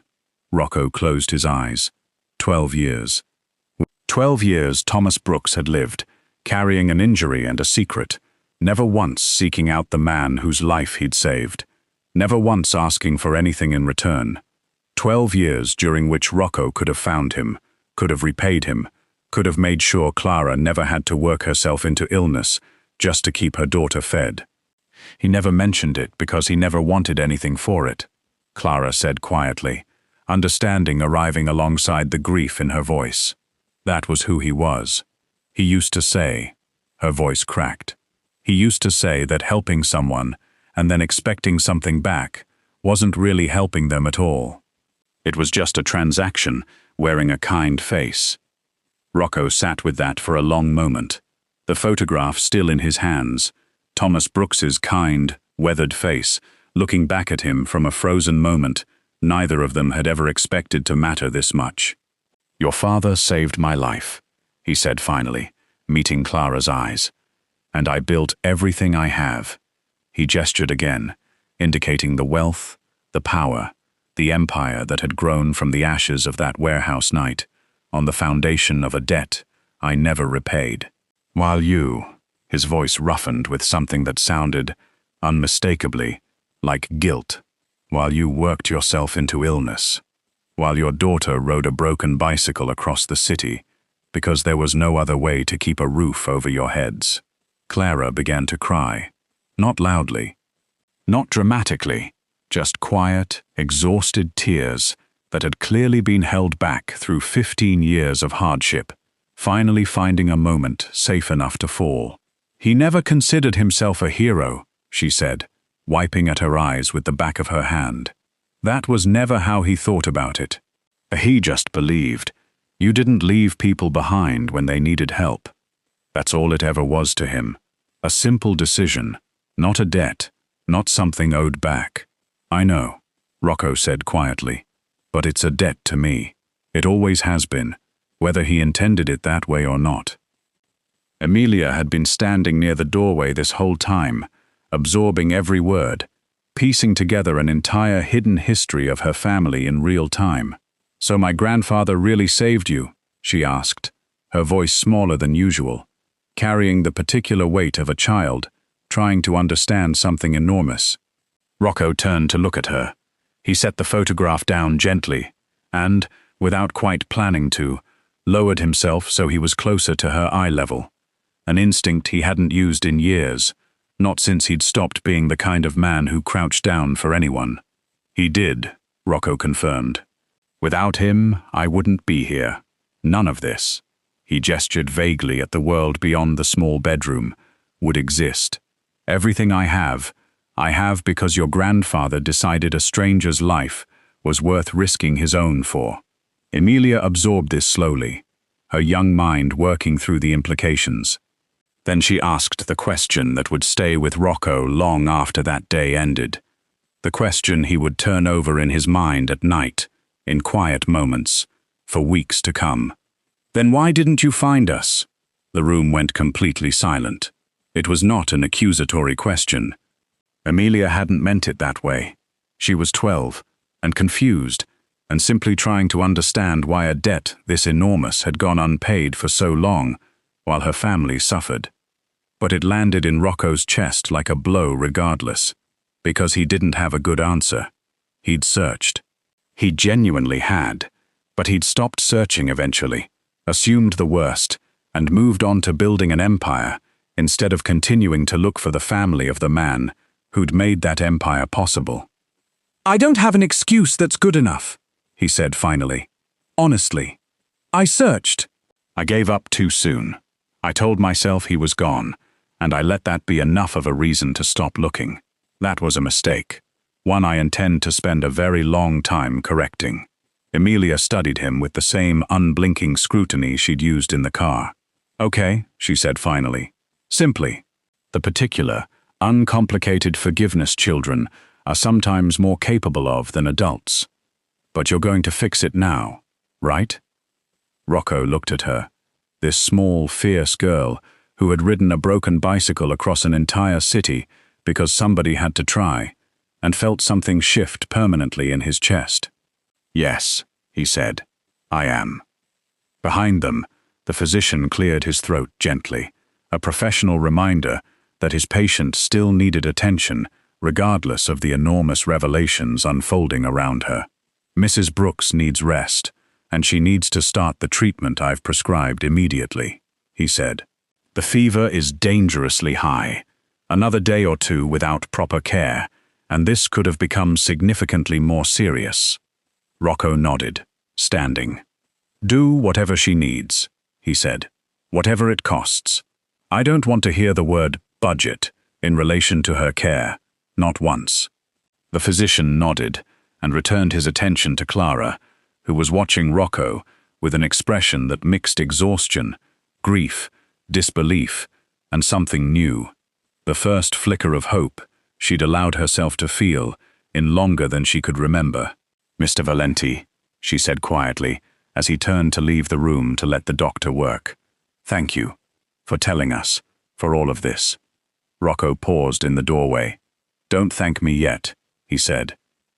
Rocco closed his eyes. 12 years. 12 years Thomas Brooks had lived, carrying an injury and a secret, never once seeking out the man whose life he'd saved, never once asking for anything in return. 12 years during which Rocco could have found him, could have repaid him, could have made sure Clara never had to work herself into illness just to keep her daughter fed. He never mentioned it because he never wanted anything for it, Clara said quietly, understanding arriving alongside the grief in her voice. That was who he was. He used to say, her voice cracked, he used to say that helping someone and then expecting something back wasn't really helping them at all. It was just a transaction, wearing a kind face. Rocco sat with that for a long moment, the photograph still in his hands, Thomas Brooks's kind, weathered face, looking back at him from a frozen moment neither of them had ever expected to matter this much. "Your father saved my life," he said finally, meeting Clara's eyes. "And I built everything I have." He gestured again, indicating the wealth, the power, the empire that had grown from the ashes of that warehouse night, on the foundation of a debt I never repaid. While you, his voice roughened with something that sounded, unmistakably, like guilt, while you worked yourself into illness, while your daughter rode a broken bicycle across the city, because there was no other way to keep a roof over your heads. Clara began to cry, not loudly, not dramatically, just quiet, exhausted tears that had clearly been held back through 15 years of hardship, finally finding a moment safe enough to fall. "He never considered himself a hero," she said, wiping at her eyes with the back of her hand. "That was never how he thought about it. He just believed you didn't leave people behind when they needed help. That's all it ever was to him. A simple decision, not a debt, not something owed back." "I know," Rocco said quietly, "but it's a debt to me. It always has been, whether he intended it that way or not." Emilia had been standing near the doorway this whole time, absorbing every word, piecing together an entire hidden history of her family in real time. "So my grandfather really saved you?" she asked, her voice smaller than usual, carrying the particular weight of a child, trying to understand something enormous. Rocco turned to look at her. He set the photograph down gently, and, without quite planning to, lowered himself so he was closer to her eye level, an instinct he hadn't used in years, not since he'd stopped being the kind of man who crouched down for anyone. "He did," Rocco confirmed. "Without him, I wouldn't be here. None of this," he gestured vaguely at the world beyond the small bedroom, "would exist. Everything I have because your grandfather decided a stranger's life was worth risking his own for." Emilia absorbed this slowly, her young mind working through the implications. Then she asked the question that would stay with Rocco long after that day ended. The question he would turn over in his mind at night, in quiet moments, for weeks to come. "Then why didn't you find us?" The room went completely silent. It was not an accusatory question. Emilia hadn't meant it that way. She was 12, and confused, and simply trying to understand why a debt this enormous had gone unpaid for so long, while her family suffered. But it landed in Rocco's chest like a blow regardless, because he didn't have a good answer. He'd searched. He genuinely had, but he'd stopped searching eventually, assumed the worst, and moved on to building an empire, instead of continuing to look for the family of the man who'd made that empire possible. "I don't have an excuse that's good enough," he said finally. "Honestly. I searched. I gave up too soon. I told myself he was gone, and I let that be enough of a reason to stop looking. That was a mistake, one I intend to spend a very long time correcting." Emilia studied him with the same unblinking scrutiny she'd used in the car. "Okay," she said finally. "Simply. The particular, uncomplicated forgiveness children are sometimes more capable of than adults. But you're going to fix it now, right?" Rocco looked at her. This small, fierce girl who had ridden a broken bicycle across an entire city because somebody had to try, and felt something shift permanently in his chest. "Yes," he said, "I am." Behind them, the physician cleared his throat gently, a professional reminder that his patient still needed attention, regardless of the enormous revelations unfolding around her. "Mrs. Brooks needs rest, and she needs to start the treatment I've prescribed immediately," he said. "The fever is dangerously high. Another day or two without proper care, and this could have become significantly more serious." Rocco nodded, standing. "Do whatever she needs," he said. "Whatever it costs. I don't want to hear the word budget in relation to her care, not once." The physician nodded and returned his attention to Clara, who was watching Rocco with an expression that mixed exhaustion, grief, disbelief, and something new. The first flicker of hope she'd allowed herself to feel in longer than she could remember. "Mr. Valenti," she said quietly, as he turned to leave the room to let the doctor work. "Thank you for telling us, for all of this." Rocco paused in the doorway. "Don't thank me yet," he said.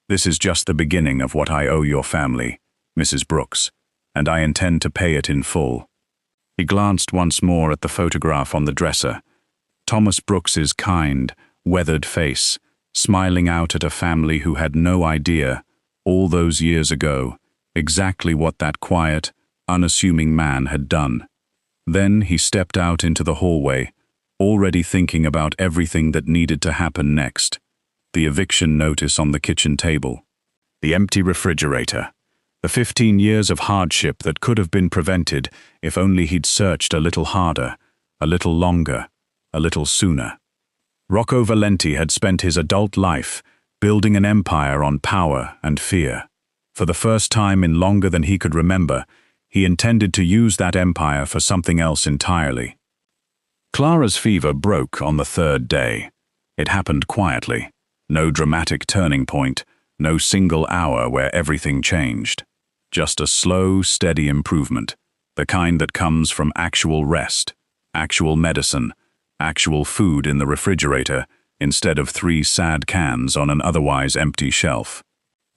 "This is just the beginning of what I owe your family, Mrs. Brooks, and I intend to pay it in full." He glanced once more at the photograph on the dresser. Thomas Brooks's kind, weathered face, smiling out at a family who had no idea, all those years ago, exactly what that quiet, unassuming man had done. Then he stepped out into the hallway, already thinking about everything that needed to happen next. The eviction notice on the kitchen table, the empty refrigerator, the 15 years of hardship that could have been prevented if only he'd searched a little harder, a little longer, a little sooner. Rocco Valenti had spent his adult life building an empire on power and fear. For the first time in longer than he could remember, he intended to use that empire for something else entirely. Clara's fever broke on the third day. It happened quietly. No dramatic turning point, no single hour where everything changed. Just a slow, steady improvement, the kind that comes from actual rest, actual medicine, actual food in the refrigerator, instead of 3 sad cans on an otherwise empty shelf.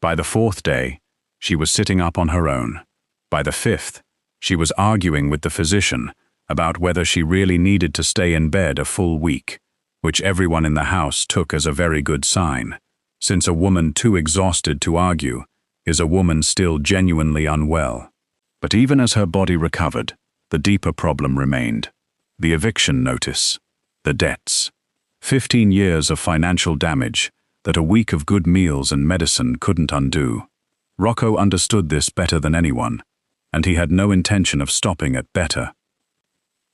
By the 4th day, she was sitting up on her own. By the 5th, she was arguing with the physician about whether she really needed to stay in bed a full week, which everyone in the house took as a very good sign, since a woman too exhausted to argue is a woman still genuinely unwell. But even as her body recovered, the deeper problem remained. The eviction notice, the debts. 15 years of financial damage that a week of good meals and medicine couldn't undo. Rocco understood this better than anyone, and he had no intention of stopping at better.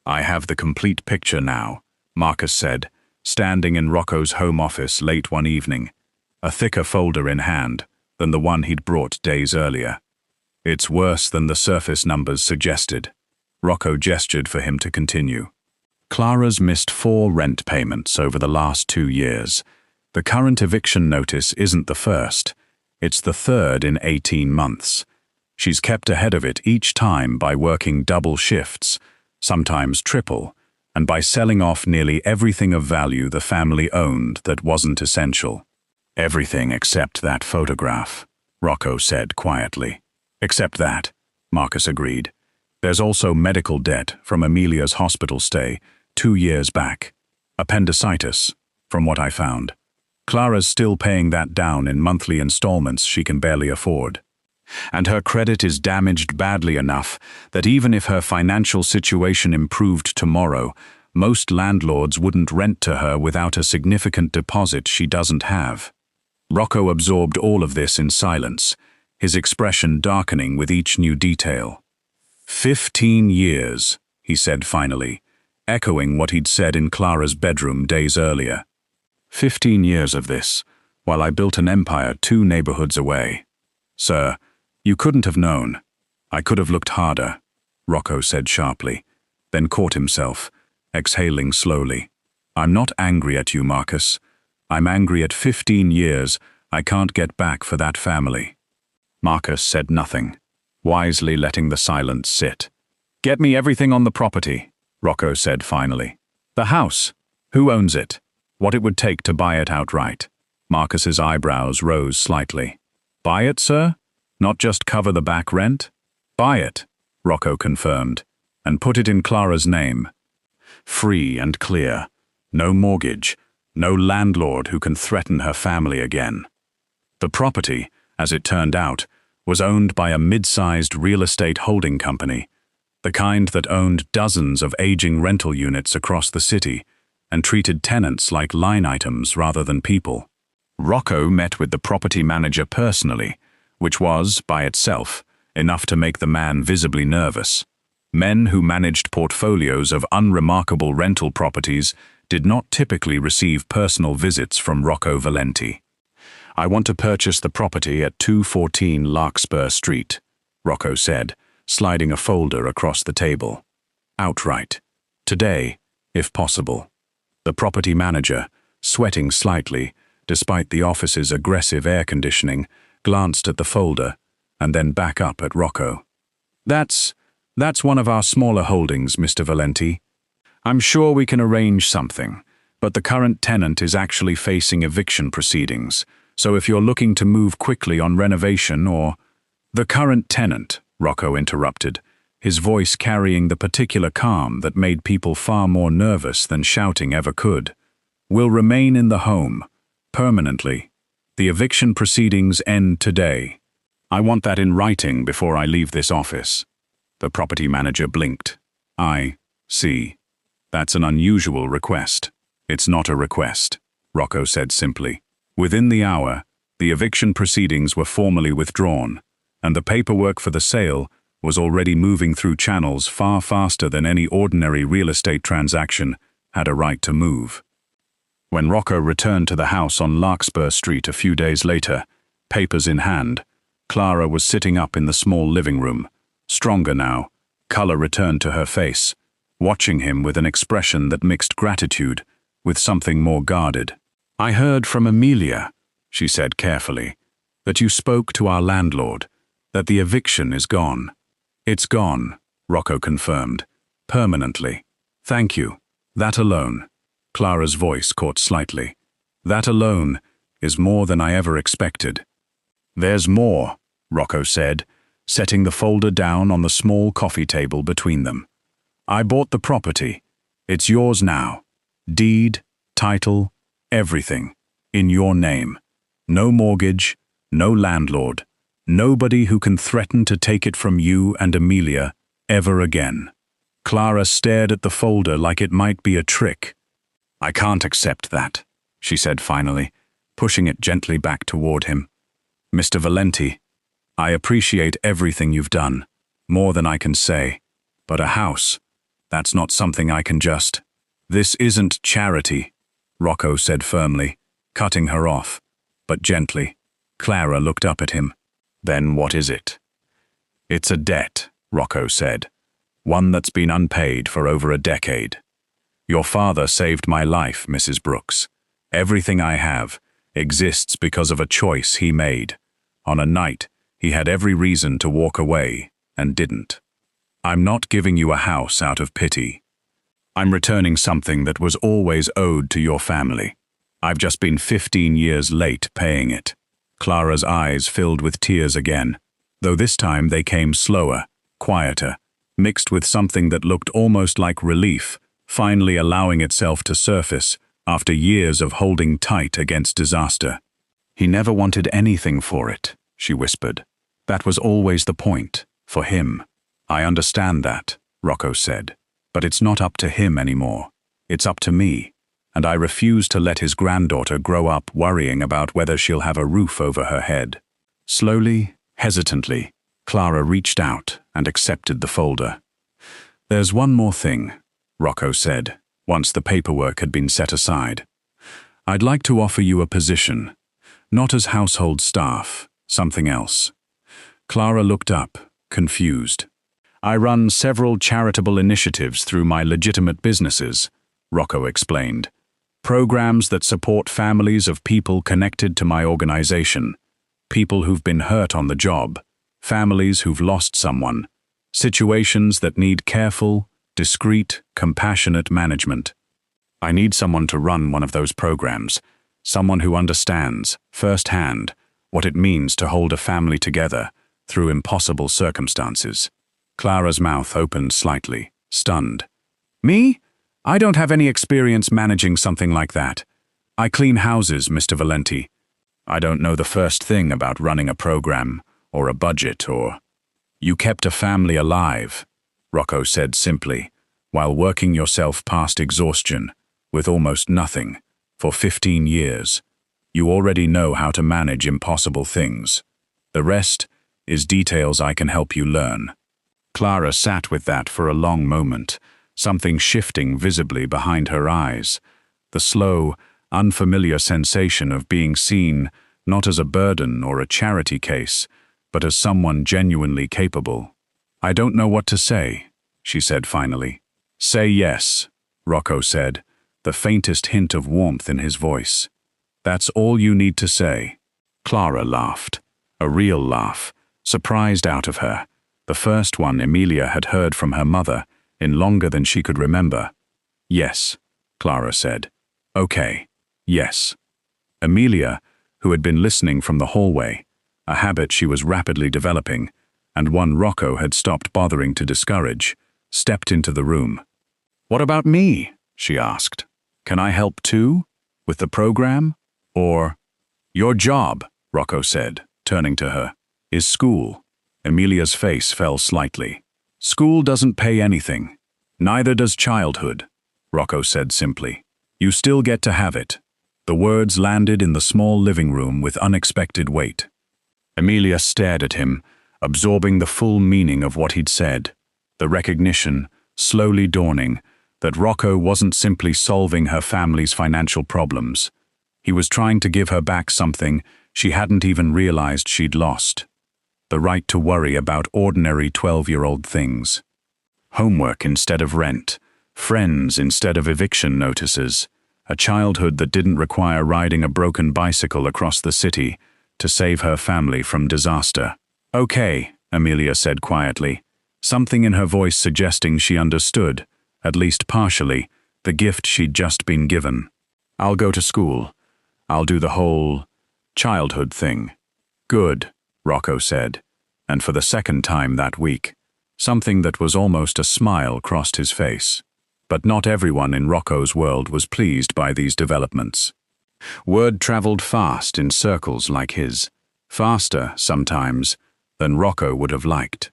"I have the complete picture now," Marcus said, standing in Rocco's home office late one evening, a thicker folder in hand than the one he'd brought days earlier. "It's worse than the surface numbers suggested." Rocco gestured for him to continue. "Clara's missed 4 rent payments over the last 2 years. The current eviction notice isn't the first. It's the 3rd in 18 months. She's kept ahead of it each time by working double shifts, sometimes triple, and by selling off nearly everything of value the family owned that wasn't essential." "Everything except that photograph," Rocco said quietly. "Except that," Marcus agreed. "There's also medical debt from Emilia's hospital stay 2 years back. Appendicitis, from what I found. Clara's still paying that down in monthly installments she can barely afford. And her credit is damaged badly enough that even if her financial situation improved tomorrow, most landlords wouldn't rent to her without a significant deposit she doesn't have." Rocco absorbed all of this in silence, his expression darkening with each new detail. 15 years, he said finally, echoing what he'd said in Clara's bedroom days earlier. 15 years of this, while I built an empire 2 neighborhoods away. "Sir, you couldn't have known. I could have looked harder," Rocco said sharply, then caught himself, exhaling slowly. "I'm not angry at you, Marcus. I'm angry at 15 years I can't get back for that family." Marcus said nothing. wisely letting the silence sit. "Get me everything on the property," Rocco said finally. "The house. Who owns it? What it would take to buy it outright." Marcus's eyebrows rose slightly. "Buy it, sir? Not just cover the back rent?" "Buy it," Rocco confirmed, "and put it in Clara's name. Free and clear. No mortgage. No landlord who can threaten her family again." The property, as it turned out, was owned by a mid-sized real estate holding company, the kind that owned dozens of aging rental units across the city and treated tenants like line items rather than people. Rocco met with the property manager personally, which was, by itself, enough to make the man visibly nervous. Men who managed portfolios of unremarkable rental properties did not typically receive personal visits from Rocco Valenti. "I want to purchase the property at 214 Larkspur Street," Rocco said, sliding a folder across the table. "Outright. Today, if possible." The property manager, sweating slightly, despite the office's aggressive air conditioning, glanced at the folder and then back up at Rocco. That's one of our smaller holdings, Mr. Valenti. I'm sure we can arrange something, but the current tenant is actually facing eviction proceedings, so if you're looking to move quickly on renovation or—" "The current tenant," Rocco interrupted, his voice carrying the particular calm that made people far more nervous than shouting ever could, "will remain in the home, permanently. The eviction proceedings end today. I want that in writing before I leave this office." The property manager blinked. "I see. That's an unusual request." "It's not a request," Rocco said simply. Within the hour, the eviction proceedings were formally withdrawn, and the paperwork for the sale was already moving through channels far faster than any ordinary real estate transaction had a right to move. When Rocco returned to the house on Larkspur Street a few days later, papers in hand, Clara was sitting up in the small living room, stronger now, color returned to her face, watching him with an expression that mixed gratitude with something more guarded. "I heard from Emilia," she said carefully, "that you spoke to our landlord, that the eviction is gone." "It's gone," Rocco confirmed, "permanently. Thank you. That alone." Clara's voice caught slightly. "That alone is more than I ever expected." "There's more," Rocco said, setting the folder down on the small coffee table between them. "I bought the property. It's yours now. Deed, title, everything, in your name. No mortgage, no landlord, nobody who can threaten to take it from you and Emilia ever again." Clara stared at the folder like it might be a trick. "I can't accept that," she said finally, pushing it gently back toward him. "Mr. Valenti, I appreciate everything you've done, more than I can say, but a house, that's not something I can just—" "This isn't charity," Rocco said firmly, cutting her off, but gently. Clara looked up at him. "Then what is it?" "It's a debt," Rocco said, "one that's been unpaid for over a decade. Your father saved my life, Mrs. Brooks. Everything I have exists because of a choice he made. On a night, he had every reason to walk away, and didn't. I'm not giving you a house out of pity. I'm returning something that was always owed to your family. I've just been 15 years late paying it." Clara's eyes filled with tears again, though this time they came slower, quieter, mixed with something that looked almost like relief, finally allowing itself to surface after years of holding tight against disaster. "He never wanted anything for it," she whispered. "That was always the point, for him." "I understand that," Rocco said, "but it's not up to him anymore. It's up to me, and I refuse to let his granddaughter grow up worrying about whether she'll have a roof over her head." Slowly, hesitantly, Clara reached out and accepted the folder. "There's one more thing," Rocco said, once the paperwork had been set aside. "I'd like to offer you a position, not as household staff, something else." Clara looked up, confused. "I run several charitable initiatives through my legitimate businesses," Rocco explained. "Programs that support families of people connected to my organization, people who've been hurt on the job, families who've lost someone, situations that need careful, discreet, compassionate management. I need someone to run one of those programs, someone who understands, firsthand, what it means to hold a family together through impossible circumstances. Clara's mouth opened slightly, stunned. Me? I don't have any experience managing something like that. I clean houses, Mr. Valenti. I don't know the first thing about running a program, or a budget, or... You kept a family alive, Rocco said simply, while working yourself past exhaustion, with almost nothing, for 15 years. You already know how to manage impossible things. The rest is details I can help you learn. Clara sat with that for a long moment, something shifting visibly behind her eyes, the slow, unfamiliar sensation of being seen not as a burden or a charity case, but as someone genuinely capable. I don't know what to say, she said finally. Say yes, Rocco said, the faintest hint of warmth in his voice. That's all you need to say. Clara laughed, a real laugh, surprised out of her, the first one Emilia had heard from her mother in longer than she could remember. Yes, Clara said. Okay, yes. Emilia, who had been listening from the hallway, a habit she was rapidly developing, and one Rocco had stopped bothering to discourage, stepped into the room. What about me? She asked. Can I help too? With the program? Or... Your job, Rocco said, turning to her, is school. Emilia's face fell slightly. School doesn't pay anything. Neither does childhood, Rocco said simply. You still get to have it. The words landed in the small living room with unexpected weight. Emilia stared at him, absorbing the full meaning of what he'd said, the recognition, slowly dawning, that Rocco wasn't simply solving her family's financial problems. He was trying to give her back something she hadn't even realized she'd lost. The right to worry about ordinary 12-year-old things. Homework instead of rent, friends instead of eviction notices, a childhood that didn't require riding a broken bicycle across the city to save her family from disaster. Okay, Emilia said quietly, something in her voice suggesting she understood, at least partially, the gift she'd just been given. I'll go to school. I'll do the whole childhood thing. Good, Rocco said, and for the second time that week, something that was almost a smile crossed his face. But not everyone in Rocco's world was pleased by these developments. Word traveled fast in circles like his, faster, sometimes, than Rocco would have liked.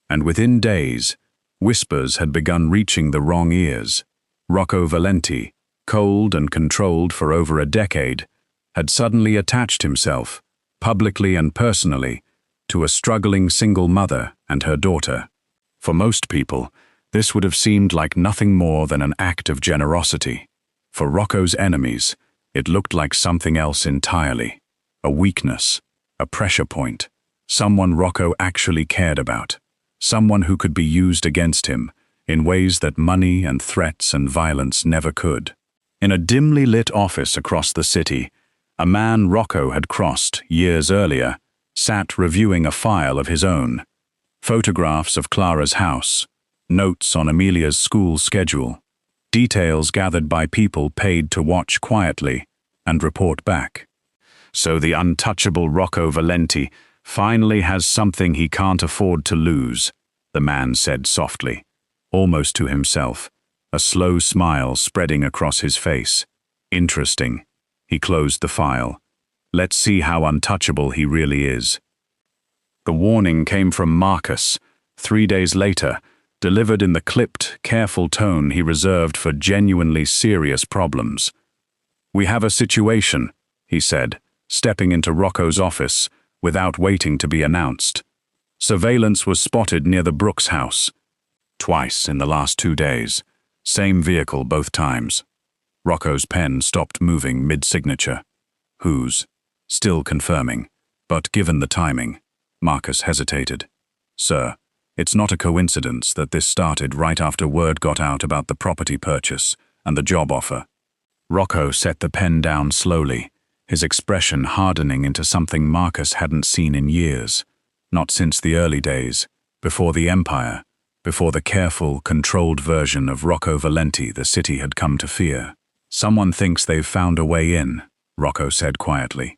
And within days, whispers had begun reaching the wrong ears. Rocco Valenti, cold and controlled for over a decade, had suddenly attached himself, publicly and personally, to a struggling single mother and her daughter. For most people, this would have seemed like nothing more than an act of generosity. For Rocco's enemies, it looked like something else entirely. A weakness, a pressure point, someone Rocco actually cared about, someone who could be used against him in ways that money and threats and violence never could. In a dimly lit office across the city, a man Rocco had crossed years earlier sat reviewing a file of his own. Photographs of Clara's house, notes on Emilia's school schedule, details gathered by people paid to watch quietly and report back. So the untouchable Rocco Valenti finally has something he can't afford to lose, the man said softly, almost to himself, a slow smile spreading across his face. Interesting. He closed the file. Let's see how untouchable he really is. The warning came from Marcus, 3 days later, delivered in the clipped, careful tone he reserved for genuinely serious problems. We have a situation, he said, stepping into Rocco's office without waiting to be announced. Surveillance was spotted near the Brooks house. Twice in the last 2 days. Same vehicle both times. Rocco's pen stopped moving mid-signature. Whose? Still confirming. But given the timing, Marcus hesitated. Sir, it's not a coincidence that this started right after word got out about the property purchase and the job offer. Rocco set the pen down slowly, his expression hardening into something Marcus hadn't seen in years. Not since the early days, before the empire, before the careful, controlled version of Rocco Valenti the city had come to fear. "Someone thinks they've found a way in," Rocco said quietly.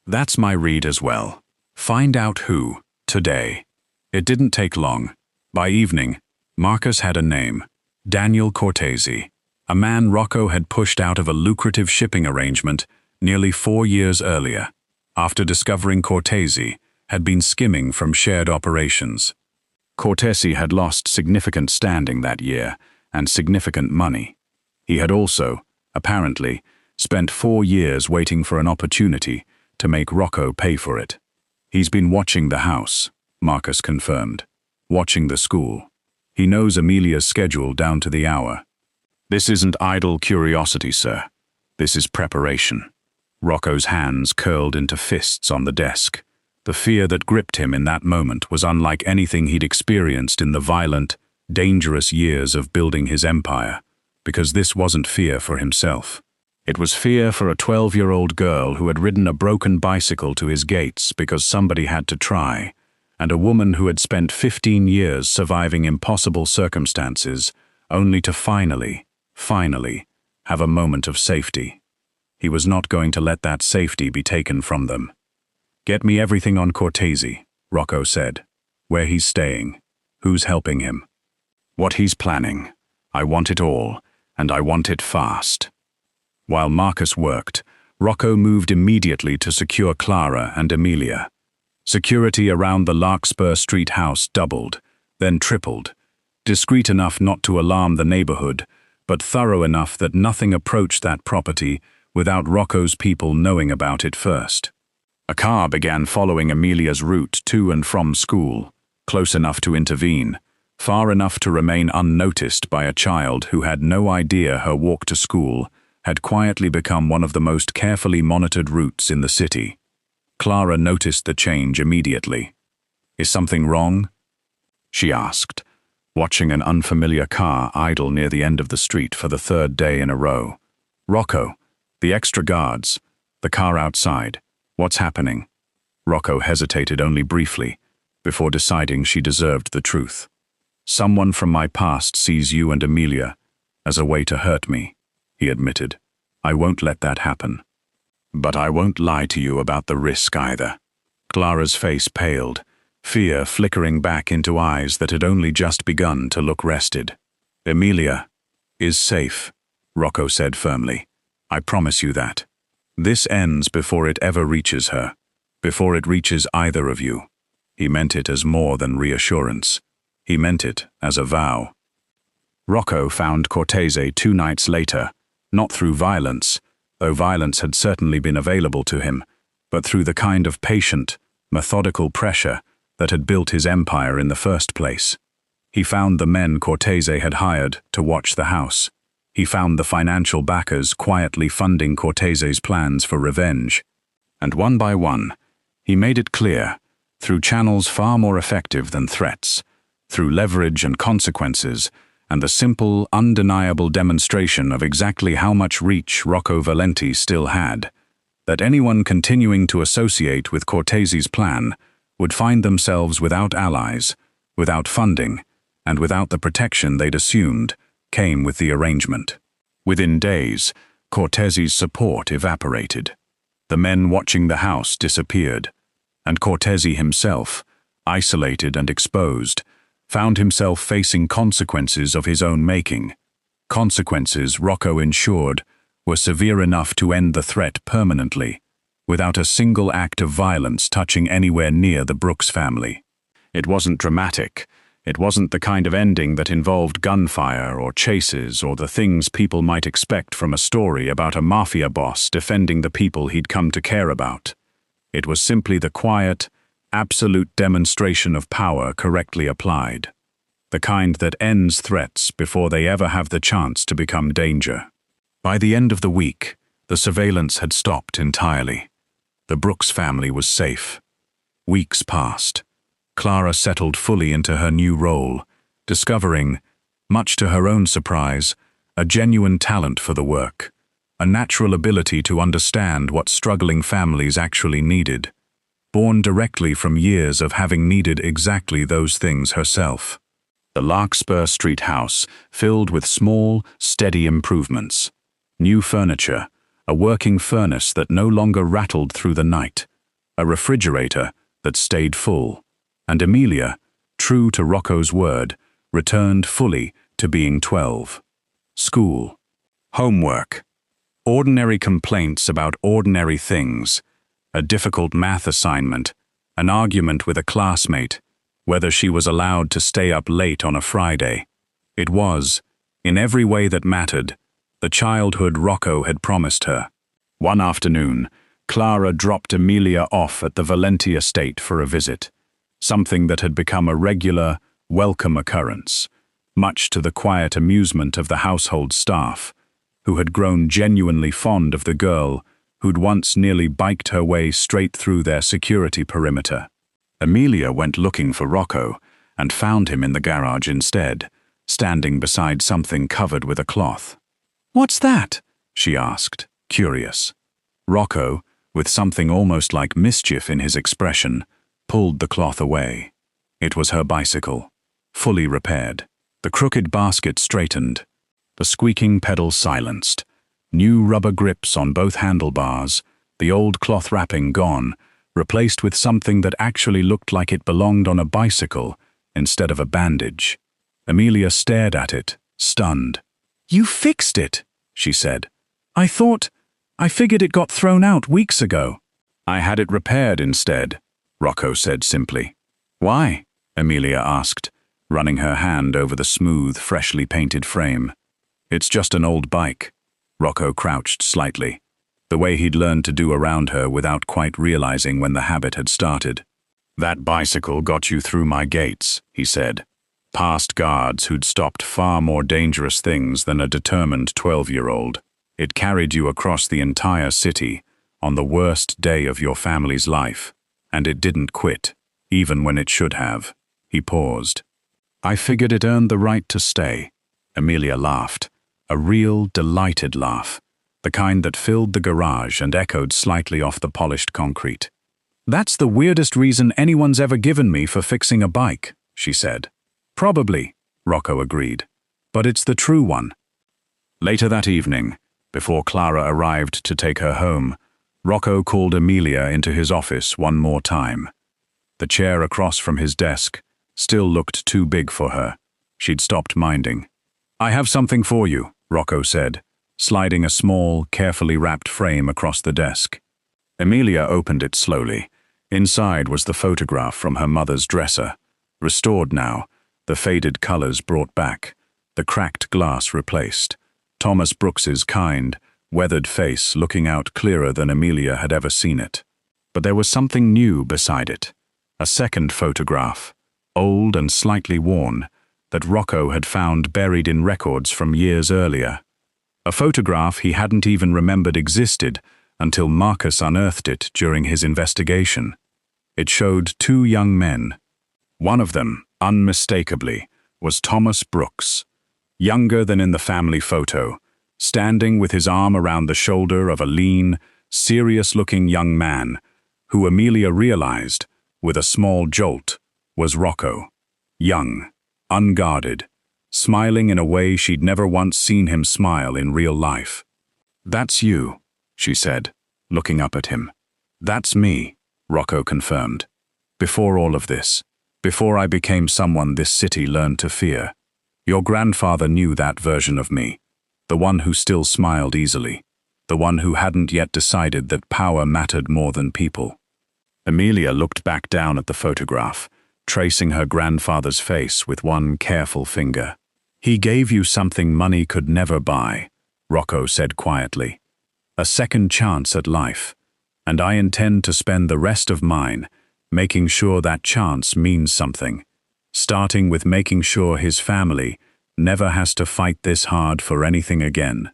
"That's my read as well. Find out who, today." It didn't take long. By evening, Marcus had a name: Daniel Cortese, a man Rocco had pushed out of a lucrative shipping arrangement nearly 4 years earlier, after discovering Cortese had been skimming from shared operations. Cortese had lost significant standing that year and significant money. He had also, apparently, spent 4 years waiting for an opportunity to make Rocco pay for it. "He's been watching the house," Marcus confirmed. "Watching the school. He knows Emilia's schedule down to the hour. This isn't idle curiosity, sir. This is preparation." Rocco's hands curled into fists on the desk. The fear that gripped him in that moment was unlike anything he'd experienced in the violent, dangerous years of building his empire, because this wasn't fear for himself. It was fear for a 12-year-old girl who had ridden a broken bicycle to his gates because somebody had to try, and a woman who had spent 15 years surviving impossible circumstances only to finally, have a moment of safety. He was not going to let that safety be taken from them. "Get me everything on Cortese," Rocco said. "Where he's staying, who's helping him, what he's planning. I want it all, and I want it fast." While Marcus worked, Rocco moved immediately to secure Clara and Emilia. Security around the Larkspur Street house doubled, then tripled, discreet enough not to alarm the neighborhood, but thorough enough that nothing approached that property without Rocco's people knowing about it first. A car began following Emilia's route to and from school, close enough to intervene, far enough to remain unnoticed by a child who had no idea her walk to school had quietly become one of the most carefully monitored routes in the city. Clara noticed the change immediately. "Is something wrong?" she asked, watching an unfamiliar car idle near the end of the street for the 3rd day in a row. "Rocco, the extra guards, the car outside. What's happening?" Rocco hesitated only briefly, before deciding she deserved the truth. "Someone from my past sees you and Emilia as a way to hurt me," he admitted. "I won't let that happen. But I won't lie to you about the risk either." Clara's face paled, fear flickering back into eyes that had only just begun to look rested. "Emilia is safe," Rocco said firmly. "I promise you that. This ends before it ever reaches her, before it reaches either of you." He meant it as more than reassurance. He meant it as a vow. Rocco found Cortese 2 nights later, not through violence, though violence had certainly been available to him, but through the kind of patient, methodical pressure that had built his empire in the first place. He found the men Cortese had hired to watch the house. He found the financial backers quietly funding Cortese's plans for revenge. And one by one, he made it clear, through channels far more effective than threats, through leverage and consequences, and the simple, undeniable demonstration of exactly how much reach Rocco Valenti still had, that anyone continuing to associate with Cortese's plan would find themselves without allies, without funding, and without the protection they'd assumed came with the arrangement. Within days, Cortese's support evaporated. The men watching the house disappeared, and Cortese himself, isolated and exposed, found himself facing consequences of his own making, consequences Rocco ensured were severe enough to end the threat permanently, without a single act of violence touching anywhere near the Brooks family. It wasn't dramatic. It wasn't the kind of ending that involved gunfire or chases or the things people might expect from a story about a mafia boss defending the people he'd come to care about. It was simply the quiet, absolute demonstration of power correctly applied. The kind that ends threats before they ever have the chance to become danger. By the end of the week, the surveillance had stopped entirely. The Brooks family was safe. Weeks passed. Clara settled fully into her new role, discovering, much to her own surprise, a genuine talent for the work, a natural ability to understand what struggling families actually needed. born directly from years of having needed exactly those things herself. The Larkspur Street house filled with small, steady improvements. New furniture, a working furnace that no longer rattled through the night, a refrigerator that stayed full, and Emilia, true to Rocco's word, returned fully to being 12. School. Homework. Ordinary complaints about ordinary things, a difficult math assignment, an argument with a classmate, whether she was allowed to stay up late on a Friday. It was, in every way that mattered, the childhood Rocco had promised her. One afternoon, Clara dropped Emilia off at the Valenti estate for a visit, something that had become a regular, welcome occurrence, much to the quiet amusement of the household staff, who had grown genuinely fond of the girl who'd once nearly biked her way straight through their security perimeter. Emilia went looking for Rocco and found him in the garage instead, standing beside something covered with a cloth. "What's that?" she asked, curious. Rocco, with something almost like mischief in his expression, pulled the cloth away. It was her bicycle, fully repaired. The crooked basket straightened, the squeaking pedals silenced, new rubber grips on both handlebars, the old cloth wrapping gone, replaced with something that actually looked like it belonged on a bicycle instead of a bandage. Emilia stared at it, stunned. "You fixed it," she said. I figured it got thrown out weeks ago." "I had it repaired instead," Rocco said simply. "Why?" Emilia asked, running her hand over the smooth, freshly painted frame. "It's just an old bike." Rocco crouched slightly, the way he'd learned to do around her without quite realizing when the habit had started. "That bicycle got you through my gates," he said, past guards who'd stopped far more dangerous things than a determined 12-year-old. It carried you across the entire city on the worst day of your family's life, and it didn't quit, even when it should have. He paused. "I figured it earned the right to stay." Emilia laughed, a real, delighted laugh, the kind that filled the garage and echoed slightly off the polished concrete. "That's the weirdest reason anyone's ever given me for fixing a bike," she said. "Probably," Rocco agreed, "but it's the true one." Later that evening, before Clara arrived to take her home, Rocco called Emilia into his office one more time. The chair across from his desk still looked too big for her. She'd stopped minding. "I have something for you," Rocco said, sliding a small, carefully wrapped frame across the desk. Emilia opened it slowly. Inside was the photograph from her mother's dresser, restored now, the faded colors brought back, the cracked glass replaced. Thomas Brooks's kind, weathered face looking out clearer than Emilia had ever seen it. But there was something new beside it. A second photograph, old and slightly worn, that Rocco had found buried in records from years earlier. A photograph he hadn't even remembered existed until Marcus unearthed it during his investigation. It showed two young men. One of them, unmistakably, was Thomas Brooks, younger than in the family photo, standing with his arm around the shoulder of a lean, serious-looking young man, who Emilia realized, with a small jolt, was Rocco. Young, unguarded, smiling in a way she'd never once seen him smile in real life. "That's you," she said, looking up at him. "That's me," Rocco confirmed. "Before all of this, before I became someone this city learned to fear. Your grandfather knew that version of me, the one who still smiled easily, the one who hadn't yet decided that power mattered more than people." Emilia looked back down at the photograph, tracing her grandfather's face with one careful finger. "He gave you something money could never buy," Rocco said quietly. "A second chance at life, and I intend to spend the rest of mine making sure that chance means something, starting with making sure his family never has to fight this hard for anything again."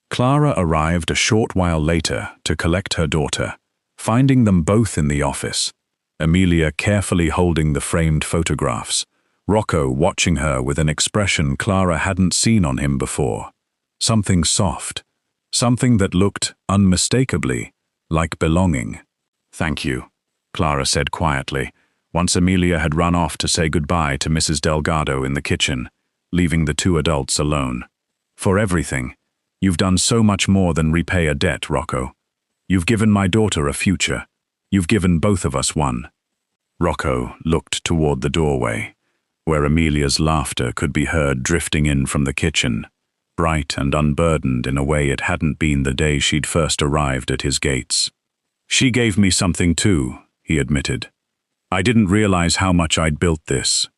Clara arrived a short while later to collect her daughter, finding them both in the office, Emilia carefully holding the framed photographs, Rocco watching her with an expression Clara hadn't seen on him before. Something soft, something that looked unmistakably like belonging. "Thank you," Clara said quietly, once Emilia had run off to say goodbye to Mrs. Delgado in the kitchen, leaving the two adults alone. For everything. You've done so much more than repay a debt, Rocco. You've given my daughter a future. You've given both of us one. Rocco looked toward the doorway, where Emilia's laughter could be heard drifting in from the kitchen, bright and unburdened in a way it hadn't been the day she'd first arrived at his gates. She gave me something too, he admitted. I didn't realize how much I'd built this.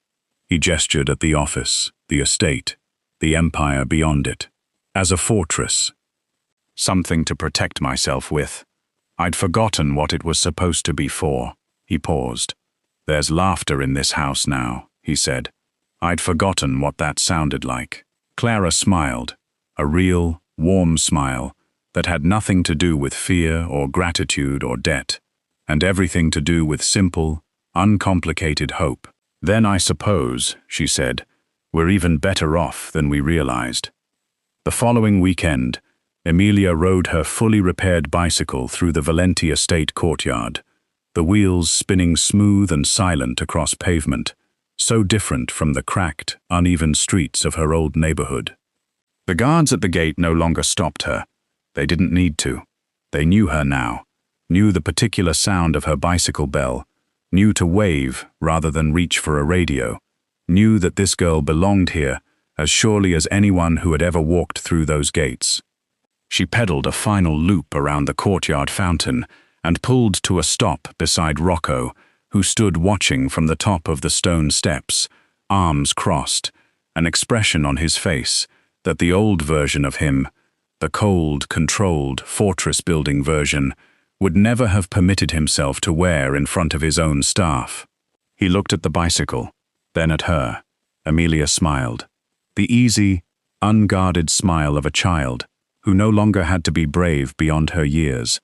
He gestured at the office, the estate, the empire beyond it, as a fortress. Something to protect myself with. I'd forgotten what it was supposed to be for. He paused. There's laughter in this house now, he said. I'd forgotten what that sounded like. Clara smiled, a real, warm smile that had nothing to do with fear or gratitude or debt, and everything to do with simple, uncomplicated hope. Then I suppose, she said, we're even better off than we realized. The following weekend, Emilia rode her fully repaired bicycle through the Valenti estate courtyard, the wheels spinning smooth and silent across pavement, so different from the cracked, uneven streets of her old neighborhood. The guards at the gate no longer stopped her. They didn't need to. They knew her now, knew the particular sound of her bicycle bell, knew to wave rather than reach for a radio, knew that this girl belonged here as surely as anyone who had ever walked through those gates. She pedaled a final loop around the courtyard fountain and pulled to a stop beside Rocco, who stood watching from the top of the stone steps, arms crossed, an expression on his face that the old version of him, the cold, controlled, fortress-building version, would never have permitted himself to wear in front of his own staff. He looked at the bicycle, then at her. Emilia smiled. The easy, unguarded smile of a child who no longer had to be brave beyond her years,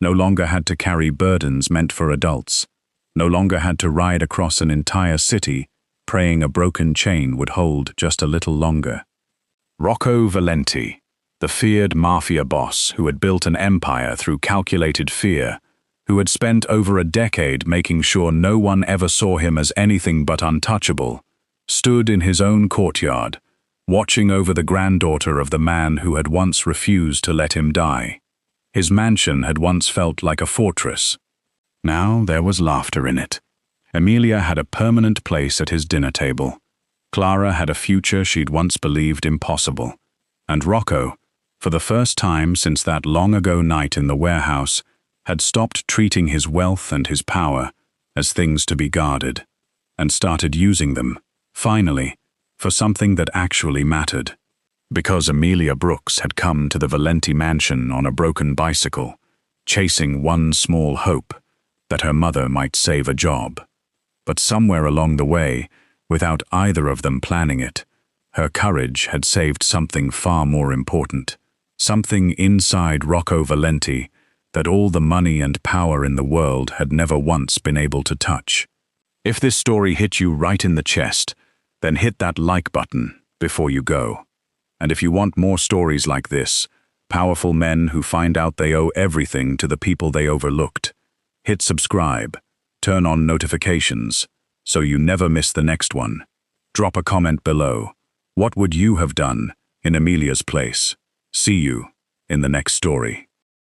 no longer had to carry burdens meant for adults, no longer had to ride across an entire city praying a broken chain would hold just a little longer. Rocco Valenti, the feared Mafia boss who had built an empire through calculated fear, who had spent over a decade making sure no one ever saw him as anything but untouchable, stood in his own courtyard, watching over the granddaughter of the man who had once refused to let him die. His mansion had once felt like a fortress. Now there was laughter in it. Emilia had a permanent place at his dinner table. Clara had a future she'd once believed impossible. And Rocco, for the first time since that long-ago night in the warehouse, had stopped treating his wealth and his power as things to be guarded, and started using them, finally, for something that actually mattered. Because Emilia Brooks had come to the Valenti mansion on a broken bicycle, chasing one small hope, that her mother might save a job. But somewhere along the way, without either of them planning it, her courage had saved something far more important, something inside Rocco Valenti that all the money and power in the world had never once been able to touch. If this story hit you right in the chest, then hit that like button before you go. And if you want more stories like this, powerful men who find out they owe everything to the people they overlooked, hit subscribe, turn on notifications, so you never miss the next one. Drop a comment below. What would you have done in Emilia's place? See you in the next story.